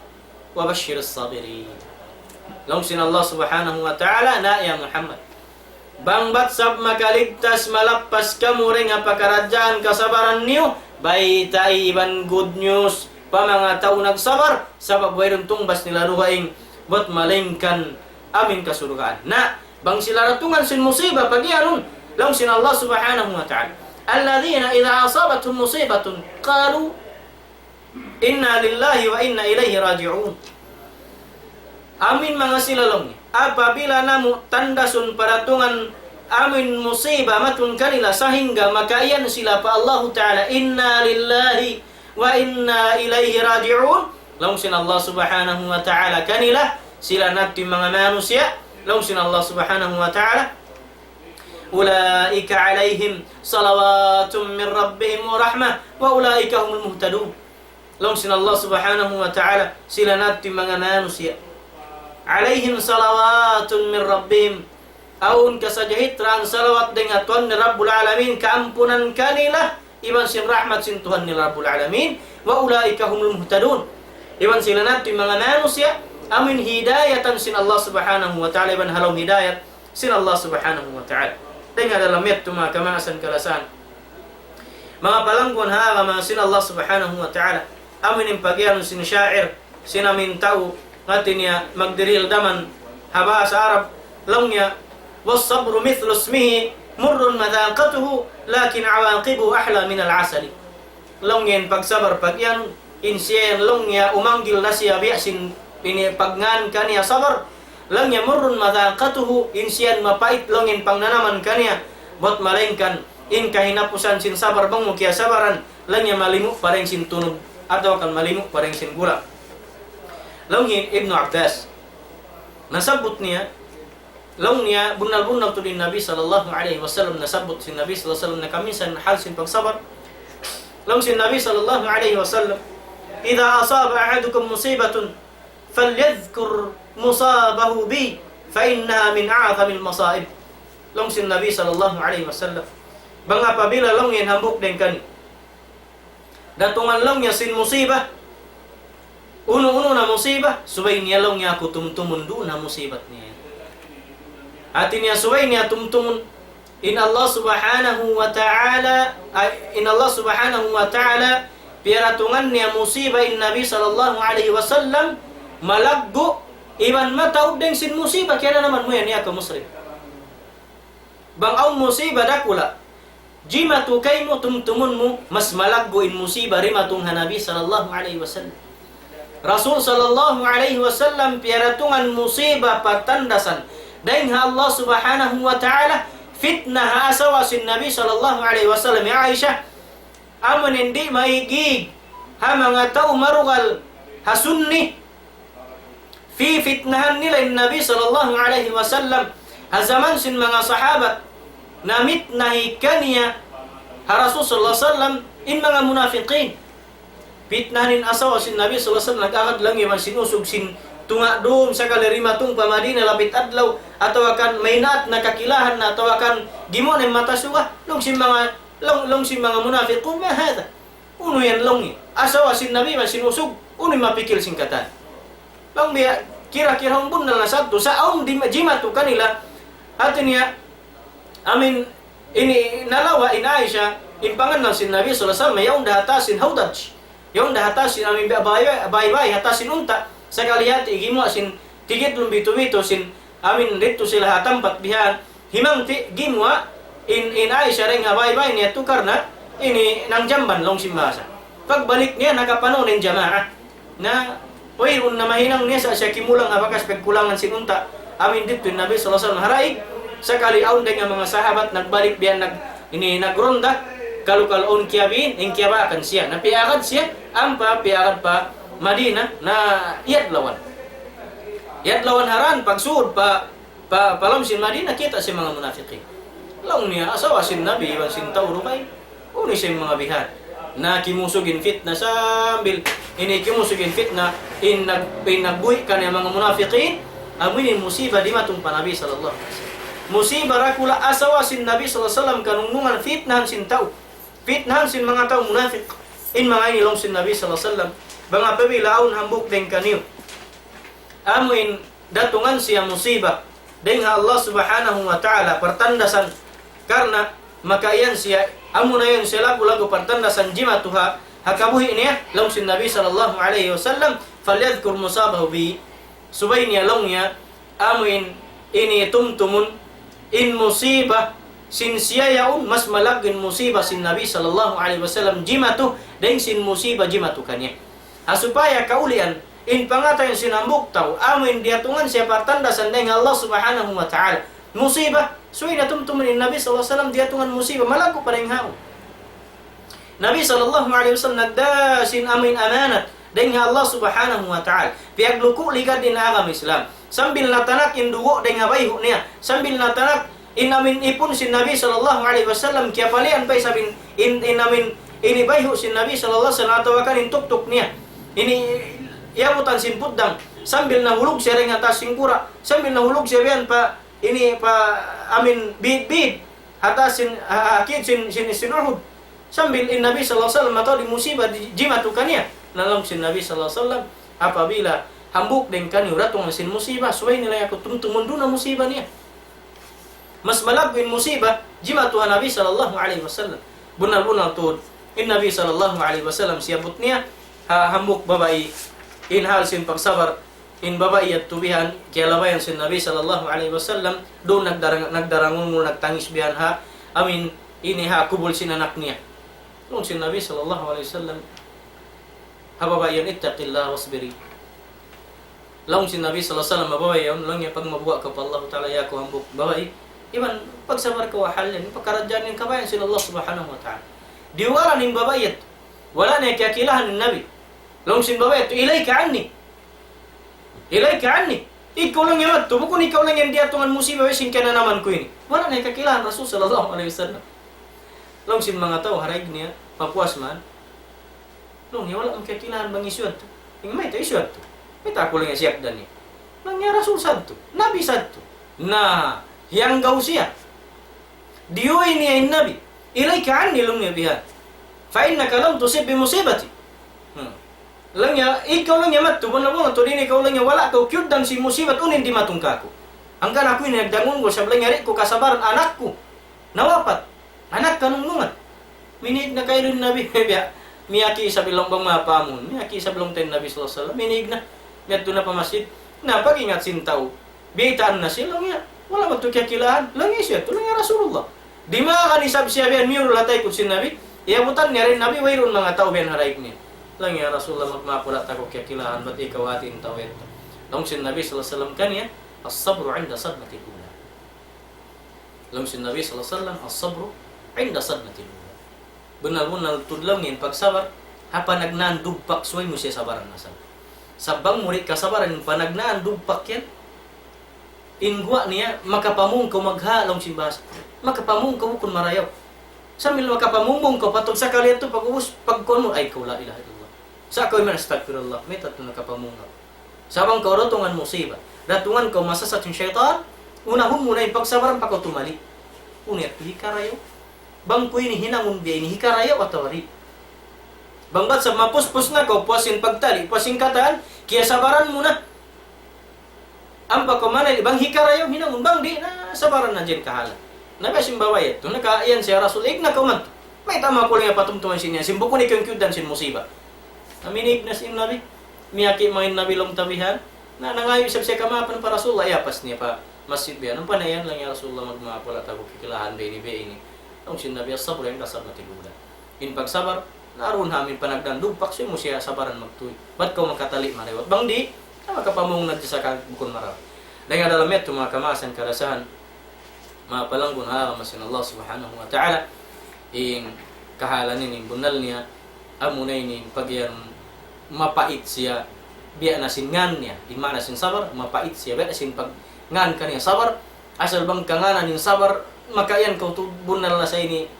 wa basyirus sabirin Long sin Allah subhanahu wa ta'ala na ya Muhammad bangbat sab makaligtas malappas kamu ring pakarajaan kasabaran niyo baytai iban good news pa mga tao nagsabar sabab wayron tungbas nila ruhaing bot malingkan amin kasurgaan na bang sila ratungan sin musibah pagianun long sin Allah subhanahu wa ta'ala alladhina idha asabathum musibatun qalu inna lillahi wa inna ilaihi raji'un amin mga silalong apabila namu tandasun paratungan amin musibah matun kanila sehingga makaiyan sila pa Allah Ta'ala inna lillahi wa inna ilaihi raji'un long sin Allah subhanahu wa ta'ala kanila sila natin mga manusia long sin Allah subhanahu wa ta'ala ulaika alaihim salawatun min rabbihim wa rahmah wa ulaika humul muhtadun long sin Allah subhanahu wa ta'ala sila natin mga manusia alaihim salawatun min rabbihim aun kasajahit rang salawat dengan Tuhan ni Rabbul Alamin keampunan kanila iban sin rahmat sin Tuhan ni Rabbul Alamin wa ulaika humul muhtadun iban sila natin mga manusia amin hidayatan sin Allah subhanahu wa ta'ala iban halaw hidayat sin Allah subhanahu wa ta'ala dengan dalam yaitu mga kamasan kalasan mga palangguan haga mga sin Allah subhanahu wa ta'ala amin yung pagyan sin syair sin amin tao ngatinya magdiril daman haba sa Arab longnya was-sabru mithlu ismihi murrun madaqatuhu lakin awaqibuhu ahla min al-asali longyen pagsabar pagyan insyen longnya umanggil nasya biasin ini pagngan kaniya sabar longnya murrun madaqatuhu insyen mapait longyen pangnanaman kaniya bot malengkan in kahinapusan sin sabar bang mukia sabaran longnya malimu pareng sin tunog atau akan malimu pareng sin gula Longin Ibnu Abbas nasabut niya long niya bunal-bunal tu din Nabi sallallahu alaihi wasallam nasabut sin Nabi sallallahu alaihi wasallam na kamisan hal sin pagsabar long sin Nabi sallallahu alaihi wasallam idza asaba ahadukum musibatun falyadhkur musabahu bi fa innaha min a'zamil masaib long sin Nabi sallallahu alaihi wasallam bang apabila long yen hambuk den kan datungan long nya sin musibah uno na musibah subay niya long niya ako tumtumun doon na musibat niya atin niya subay niya tumtumun in Allah subhanahu wa ta'ala piratungan niya musibah in Nabi sallallahu alaihi wasallam malaggo iban mataud din sin musibah kaya naman mo yan niya ka muslim bang ang musibah dakula jimatu kay mo tumtumun mo mas malaggo in musibah rimatong Nabi sallallahu alaihi wasallam Rasul sallallahu alaihi wasallam piaratungan musibah patandasan daing Allah subhanahu wa ta'ala fitnah asawa sin Nabi sallallahu alaihi wasallam ya Aisyah aman hindi maigig ha mga tao marugal hasunni fi fitnahan nila Nabi sallallahu alaihi wasallam ha zaman sin mga sahabat namit nahikan niya ha Rasul sallallahu alaihi wasallam in mga munafiqin fitnahin asawa sin Nabi sallallahu alaihi wasallam nag-agad lang yaman sinusog sin tunga dum sakali rima tung pamadina lapit adlaw atau akan mainat na kakilahan na atau akan gimon ang mata suga long si mga munafiqun ma hada uno yan long asawa sin nabi masinusog uno mapikil singkatan long biya kira-kira humbun na satu sa aum di jimatu kanila hatinya amin ini nalawa in Aisyah impangan ng sin Nabi sallallahu alaihi wasallam yaong dahatasin haudaj yaong dahatasin amin bay hatasin unta sakali hati igimo sin tigit lumbito-bito sin amin dito sila hatampat bihan himang gimwa in Aisyah ring bay niya tu karena ini nang jamban long simbasa pagbalik niya nakapano ng jamaah na oy na mahinang niya sa siya kimulang abakas pagkulangan sin unta amin dito Nabi sallallahu alaihi wasallam harai sakali aun dengan mga sahabat nagbalik biyan nagronda kalau on kiabin in kiaba akan siya napiakan siya ampa piakan pa Madinah na iyat lawan haran pagsud pa palam sin Madinah kita si mga munafiqin laung niya asawa sin Nabi iban sin tauro kay uni sin mga bihan na kimusugin fitna sambil ini kimusugin fitna in nagbuhi kan mga munafiqin amin musibah di matong pa Nabi sallallahu alaihi wasallam musibah rakula asawa sin Nabi sallallahu alaihi wasallam kanungungan fitnahan sin tao fitnahan sin mga tao munafik in mga inilong sin Nabi sallallahu alaihi wasallam banga pabilaon hambuk deng kaniyo amuin datungan siya musibah deng Allah subhanahu wa ta'ala pertandasan karena maka iyan siya amun ayon siya lagu pertandasan jimatuha hakabuhi niya long sin Nabi sallallahu alaihi wasallam falyadhkur musabahu bi subay niya long niya amuin ini tumtumun in musibah sin siya yaun mas malagin musibah sin Nabi sallallahu alaihi wasallam jimatu deng sin musibah jimatu kanya supaya kaulian in pangata yang sinambuk tau amin diatungan siapa tanda sandeng Allah subhanahu wa ta'ala musibah suwi na tumtumin Nabi sallallahu alaihi wasallam diatungan musibah malago pa rin hao Nabi sallallahu alaihi wasallam nagdasin amin amanat deng Allah subhanahu wa ta'ala pihak luku ligad din agam Islam sambil natanak indugo deng abayhu niya sambil natanak inamin ipun sin Nabi sallallahu alaihi wasallam kia palian pay sabin inamin ini bayhu sin Nabi sallallahu alaihi wasallam atawakan tuk niya ini yamutan sin pudang sambil nahulog siya ring atas singkura sambil nahulog siya biyan pa ini pa amin bid atas sin akid sin Uhud sambil in Nabi sallallahu alaihi wasallam atau di musibah di jimatukan niya nalang sin Nabi sallallahu alaihi wasallam apabila hambuk deng kani uratong sin musibah suway nilay ako tumtumun na musibah niya mas malagwin musibah jima Tuhan Nabi sallallahu alaihi wasallam bunal tuh in Nabi sallallahu alaihi wasallam siaput niya hambuk babai in hal sin pagsabar in babai at tubihan kaya labayan sin Nabi sallallahu alaihi wasallam doon nagdarangon nagtangis bihan amin ini kubul sin anak niya doon sin Nabi sallallahu alaihi wasallam babayan ittaqillah wasbiri laung sin Nabi sallallahu alaihi wasallam babayan lang niya pag mabuwa ka pa Allah ta'ala ya ko hambuk babai iban pagsabar ka wahalin pagkaradyan ng kabayan sin Allah subhanahu wa ta'ala diwala ning babayat wala na kakilahan ng Nabi long sin babayat ilayka anni ikaw lang yamat to bukun ikaw lang yan diatungan musibah sin ka na naman ko ini wala na kakilahan Rasul sallallahu alaihi wasallam long sin mga tao harag niya mapuas man long niya wala ang kakilahan bang isyad to may ito isyad to may tako lang siyak dan niya lang niya Rasul sad to Nabi sad to na yang gaw siya diyoy niya in Nabi ilayka anni lung niya biha fa innaka lam tusib bi musibati lang niya ikaw lang niya matubon na mo to din ikaw lang niya wala ka kyud dan si musibat unin di matungka ko hanggang ako ini nagdangon ko sablang yari ko kasabaran anak ko nawapat anak kanungungan minig na kayo rin Nabi biya miyaki sa bilong bang mapamon miyaki sa bilong ten Nabi sallallahu alaihi wasallam minig na miadto na pamasid na pag-ingat sintaw bitaan na sila niya wala magtukikilaan lang siya ito lang yung Rasulullah di makanisab siya biyan miyuro latay ko sin Nabi iabutan niya rin Nabi wayron mga tao biyan haraik niya lang yung Rasulullah magmakulat ako kikilaan ba't ikaw atin tao ito lang sin Nabi sallallahu alaihi wasallam kanya as-sabru 'inda sadmatil ula lang sin Nabi sallallahu alaihi wasallam as-sabru 'inda sadmatil ula bunal tudlangin pagsabar hapa nagnaan dugpak suway mo siya sabaran nasab sabang murid kasabaran panagnaan dugpak yan ingwa niya makapamung ko maghalong simbas makapamung ko kun marayaw sambil makapamung ko patog sa kaliya to pag-ubos pagkono ay ko la ilaha illallah sa ko man astagfirullah metat to nakapamung Sabang kau rotongan musibah. Datungan kau masasat yung syaitan, unahon muna yung pagsabaran pa kau tumali. Unir, hikarayo. Bang ko ini hinangon biya ini hikarayo atau ri. Bangbat sa mapuspus na kau, puasin pagtali, puasin kataan, kaya sabaran muna. Ampa ko manay, bang hikarayo, hinangon, bang di na sabaran na dyan kahala. Nabasim bawayat, to nakaiyan siya Rasul, na kauman. May tama ko lang yung patumtuman siya, simbo ko ni kyung kyudan sin musibah. Aminig na sin nabi, miyaki mga nabilong tabihan, na nangayon siya kamapan pa Rasul, ayapas niya pa masjid biya. Nung panayan lang yung Rasulullah magmapula, tago kikilahan bini-bini ini. Nung sinabi, sabra yung kasab na tigulan. In pagsabar, naroon namin panagdandugpak siya mo siya sabaran magtuy. Ba't kau makatali marewat? Bang di, makapamong na sa bukon maraw. Dahil dalam ito mga kamasan, karasahan, mga palanggun masin Allah subhanahu wa ta'ala, in kahalanin, in bunal niya, amunay ni pagyan mapait siya, biya nasin ngan niya, di mana sin sabar, mapait siya, biya nasin pag ngan ka niya sabar, asal bang kanganan yung sabar, makayan kau tu bunal na sa ini,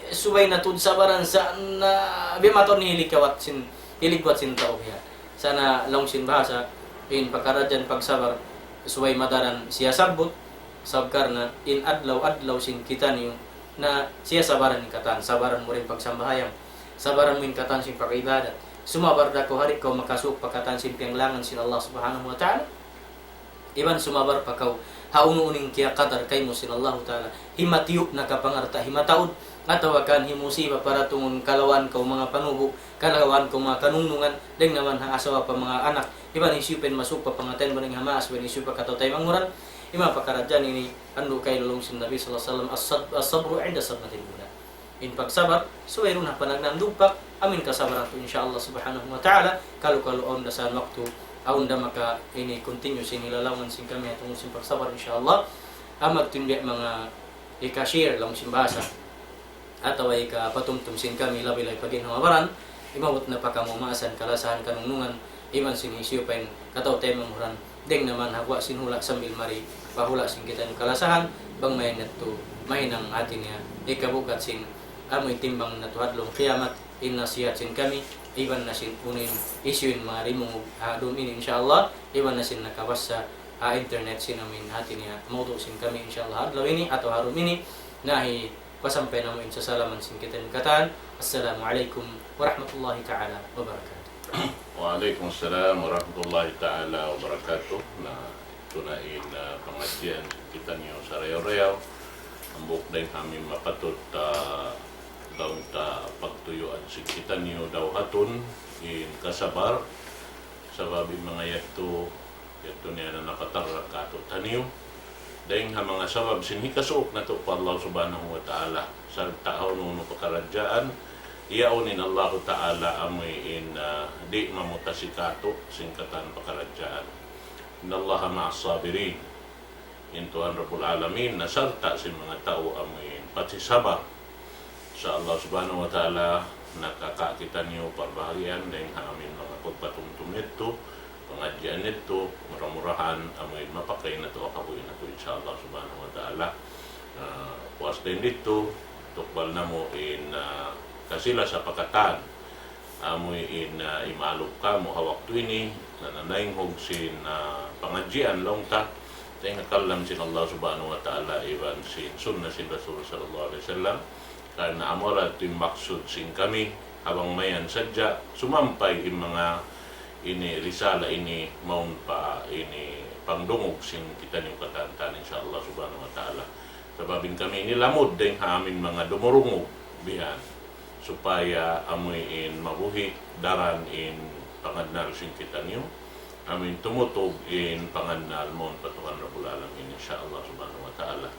subay na tud sabaran sa na bimaton ni hilikawat sin hiligwat sin tao ya sana long sin bahasa in pagkaradyan pagsabar subay madaran siya sabot sabkar na in adlaw sin kita niyo na siya sabaran ni katan sabaran mo rin pagsambahayang sabaran mo in katan sin pakibadat sumabar dako hari ko makasuk pakatan sin pianglangan sin Allah subhanahu wa ta'ala iban sumabar pa kau haununing kiya qadar kay mo sin Allah ta'ala himatiyuk na kapangarta himataud atawakan himusibah para tungun kalawan kau mga panubo kalawan kau mga kanunungan deng naman ha asawa pa mga anak iban isipin masuk pa pangaten baning hamas wen isu pa katotay manguran ima pakaradyan ini andu kay lulung sin Nabi sallallahu alaihi wasallam as-sabru 'inda sabmatil ula in pagsabar suwayrun ha panagnandupak amin kasabaran tu insyaallah subhanahu wa ta'ala kalau on dasan waktu aunda maka ini continue sin hilalawan sin kami atong sin pagsabar insyaallah amat tindiak mga ikashare lang sin bahasa atau ay ka patumtum sin kami labi-labi paginhawaran imawat na pakamumasan kalasahan kanunungan iman sin isyu pain kataw temang huran deng naman hagwa sin hula sambil mari pahula sin kita ng kalasahan bang may nato mahinang atin niya ikabukat sin amoy timbang na tuhadlong kiamat inasiyat sin kami iban na sin unin isyuin marimong doon ini insyaallah iban na sin nakawas sa internet sin amin atin niya mauto sin kami insyaallah adlaw ini atau harum ini nahi pasampai namin sa salaman sin kita kataan. Assalamualaikum warahmatullahi taala wabarakatuh. Waalaikumsalam warahmatullahi taala wabarakatuh. Na tunain pengajian kita niyo sa Rayaw-Rayaw. Ambok din kami mapatut daw ta pagtuyuan sin kita niyo daw hatun in kasabar sabab mga yato niya na nakatarra kato taniyo. Dahil nga mga sabab sinhikasok na ito pa Allah subhanahu wa ta'ala sa tao nuno pakaradyaan iyaunin Allah ta'ala amoy di mamutasikato singkatan pakaradyaan inna Allah ma'as sabirin in Tuhan Rabbul Alamin nasarta si mga tao amoy patisabar sa Allah subhanahu wa ta'ala nakakakita niyo parbahagian dahil nga amin mga pagpatumtum ito pengajian itu murah-murahan amoy mapakay na to akabuin na to insyaallah subhanahu wa ta'ala puas din dito tukbal na mo in kasila sa pakatan amoy in imalog ka mo hawak to ini nananaing hog sin pengajian long ta tayo nakalam sin Allah subhanahu wa ta'ala iban sin sunnah sin Rasul sallallahu alaihi wasallam karena amora ito yung maksud sin kami habang mayan sadya sumampay yung mga ini risala ini maun pa ini pangdungog sing kita niyo katantan insyaallah subhanahu wa ta'ala sababin kami ini lamod din amin mga dumurungog bihan supaya amoy in mabuhi daran in pangadnal sing kita niyo amin tumutog in pangadnal maun patukan Rabbul Alamin insyaallah subhanahu wa ta'ala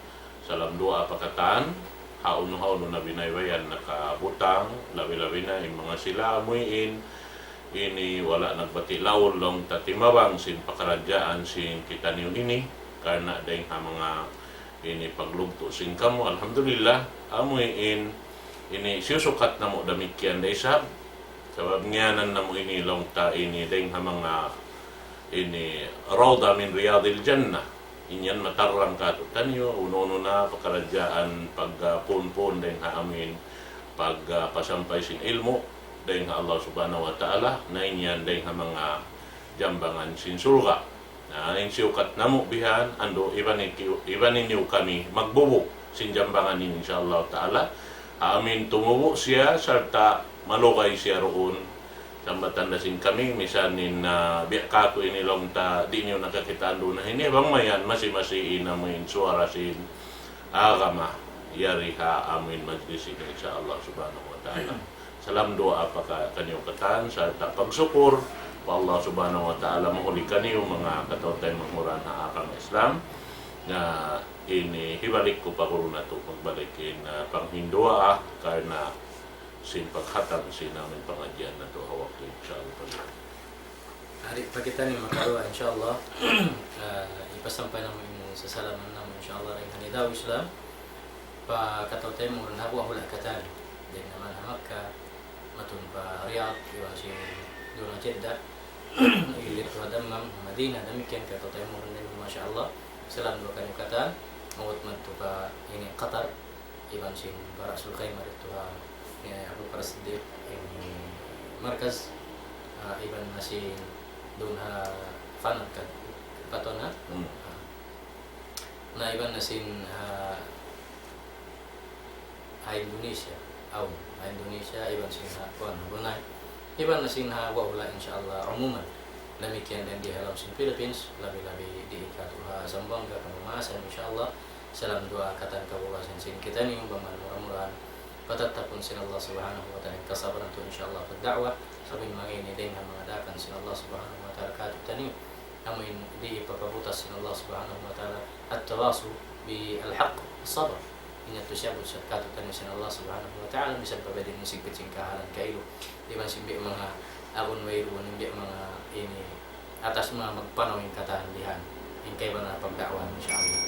salam doa pakatan haun-haun na binaywayan nakabutang labi-labi na yung mga sila amoy in ini wala nagbati lawon long tatimabang sin pakaradyaan sin kita niyo ini karena dahil mga ini paglugto sin kamo alhamdulillah amoy ini siusukat na mo damikyan da isab sabab nganan na mo ini long ta ini dahil mga ini rawda min riyadil jannah inyan matarang kato tanyo uno na pakaradyaan pagpunpon dahil amin pagpasampay sin ilmo dahil Allah subhanahu wa ta'ala na inyan dahil mga jambangan sin sulga. Yung siukat namo bihan, ando iban ninyo kami magbubo sin jambangan ini insyaallah ta'ala. Amin tumubo siya, sarta malugay siya roon. Sambatan na sin kami, misanin na biyak kako inilong ta, di nyo nakakitaan doon na hinibang mayan, masi-masiin na mo suara sin agama, yariha amin majlisin insyaallah subhanahu wa ta'ala. Salam doa apakah kanyang katan, sarta pagsukur, Allah subhanahu wa ta'ala mahulikan niyo mga katotay magmuran na akang Islam na ini hibalik ko pa ko na ito magbalikin na panghindua karena sin paghatag sin namin pangadyan na ito hawak ko insyaAllah. Hari pa kita ni makarwa insyaAllah ipasampay namin yung sasalaman namin insyaAllah rin hanidaw Islam pa katotay mo rin hawa hula katan din naman hamak ka matun pa Riyadh iwa si Dura Jeddah ilir tu hadam Madinah demikian kata tamu dan masya-Allah salam dua kali kata mawat mantu ka ini Qatar iban sin Rasul Khaimar itu ya Abu Bakar Siddiq ini markaz iban nasin dunha fanat kan patona na iban nasin Indonesia Indonesia iban sin kuan bunai iban nasin wala insyaallah umuman demikian dan di halam sin Philippines labi-labi di ikatuha Sambangga Kamamasan insyaallah salam doa katan kabulasan sin kita ni umpaman murah-murahan patatapun sin Allah subhanahu wa ta'ala kasabaran tu insyaallah berdakwah sabin mangini dengan mengadakan sin Allah subhanahu wa ta'ala katut tani amin di papabutas sin Allah subhanahu wa ta'ala at-tawasu bil haqq sabr inya tu syabut katut tani sin Allah subhanahu wa ta'ala misal pabadin sing kecingkahalan kailu di masih biak mga akun wairu biak mga ini atas mga magpanawin katahandihan in kay ba na pagdakwah insyaallah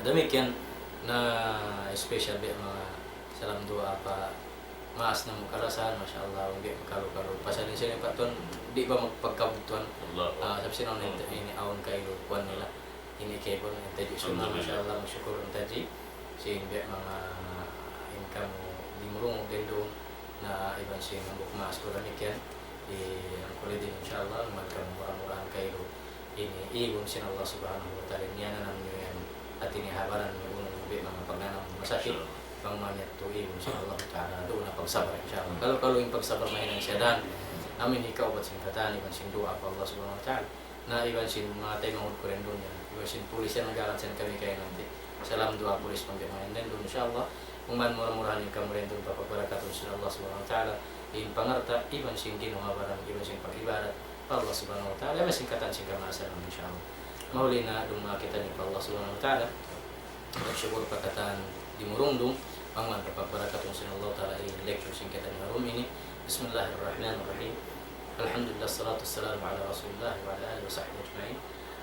demikian na special biak mga salam doa pa maas na mukarasan masyaallah biak makalu-kalu pasalin sini Pak Tuan di ba magpagkabutuan sabi sinon ini awon kayo kuan nila ini kay bon taji sunna masyaallah masyukur taji sin biak mga income dimurung dendo na iban sin mbok mas ko demikian di kulit din insyaallah magkam murah-murahan kayo ini ibon sin Allah subhanahu wa ta'ala niya na namin at inihabaran ng unang mga pagnanam masakit pang manyat to ibon sin Allah ta'ala doon na pagsabar insyaallah kalau yung pagsabar mahinang siya dan amin ikaw ba't sin katan iban sin doa pa Allah subhanahu wa ta'ala na iban sin mga tayo mahod ko rin doon yan iban sin pulis yan nagalansan kami kayo nanti salam doa pulis panggimahin din doon insyaallah kung man murah-murahan yung kamurendong papabarakatun sa Allah subhanahu wa ta'ala in pangarta iban sing ginuhabaran iban sing pag-ibadat pa Allah subhanahu wa ta'ala masing katan sing kamasan insyaallah mauli na duma kita ni pa Allah subhanahu wa ta'ala bersyukur pakatan dimurundung pangman papabarakatun sa Allah ta'ala in lecture sing kita ni harum ini bismillahirrahmanirrahim alhamdulillah salatu wassalamu ala rasulillah wa ala alihi wa sahbihi ajma'in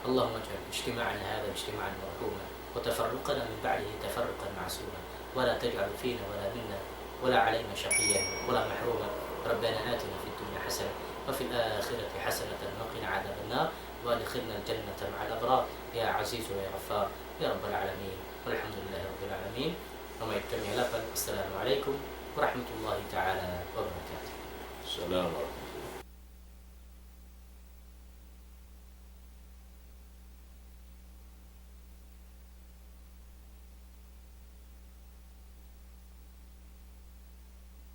Allahumma ij'al ijtima'ana hadha ijtima'an marhuma wa tafarruqana min ba'dihi tafarruqan ma'suma ولا تجعل فينا ولا منا ولا علينا شقيا ولا محروما ربنا آتنا في الدنيا حسنة وفي الآخرة حسنة وقنا عذاب النار وادخلنا الجنة مع الأبرار يا عزيز ويا غفار يا رب العالمين والحمد لله رب العالمين وما يتكمل لكم السلام عليكم ورحمة الله تعالى وبركاته. السلام عليكم.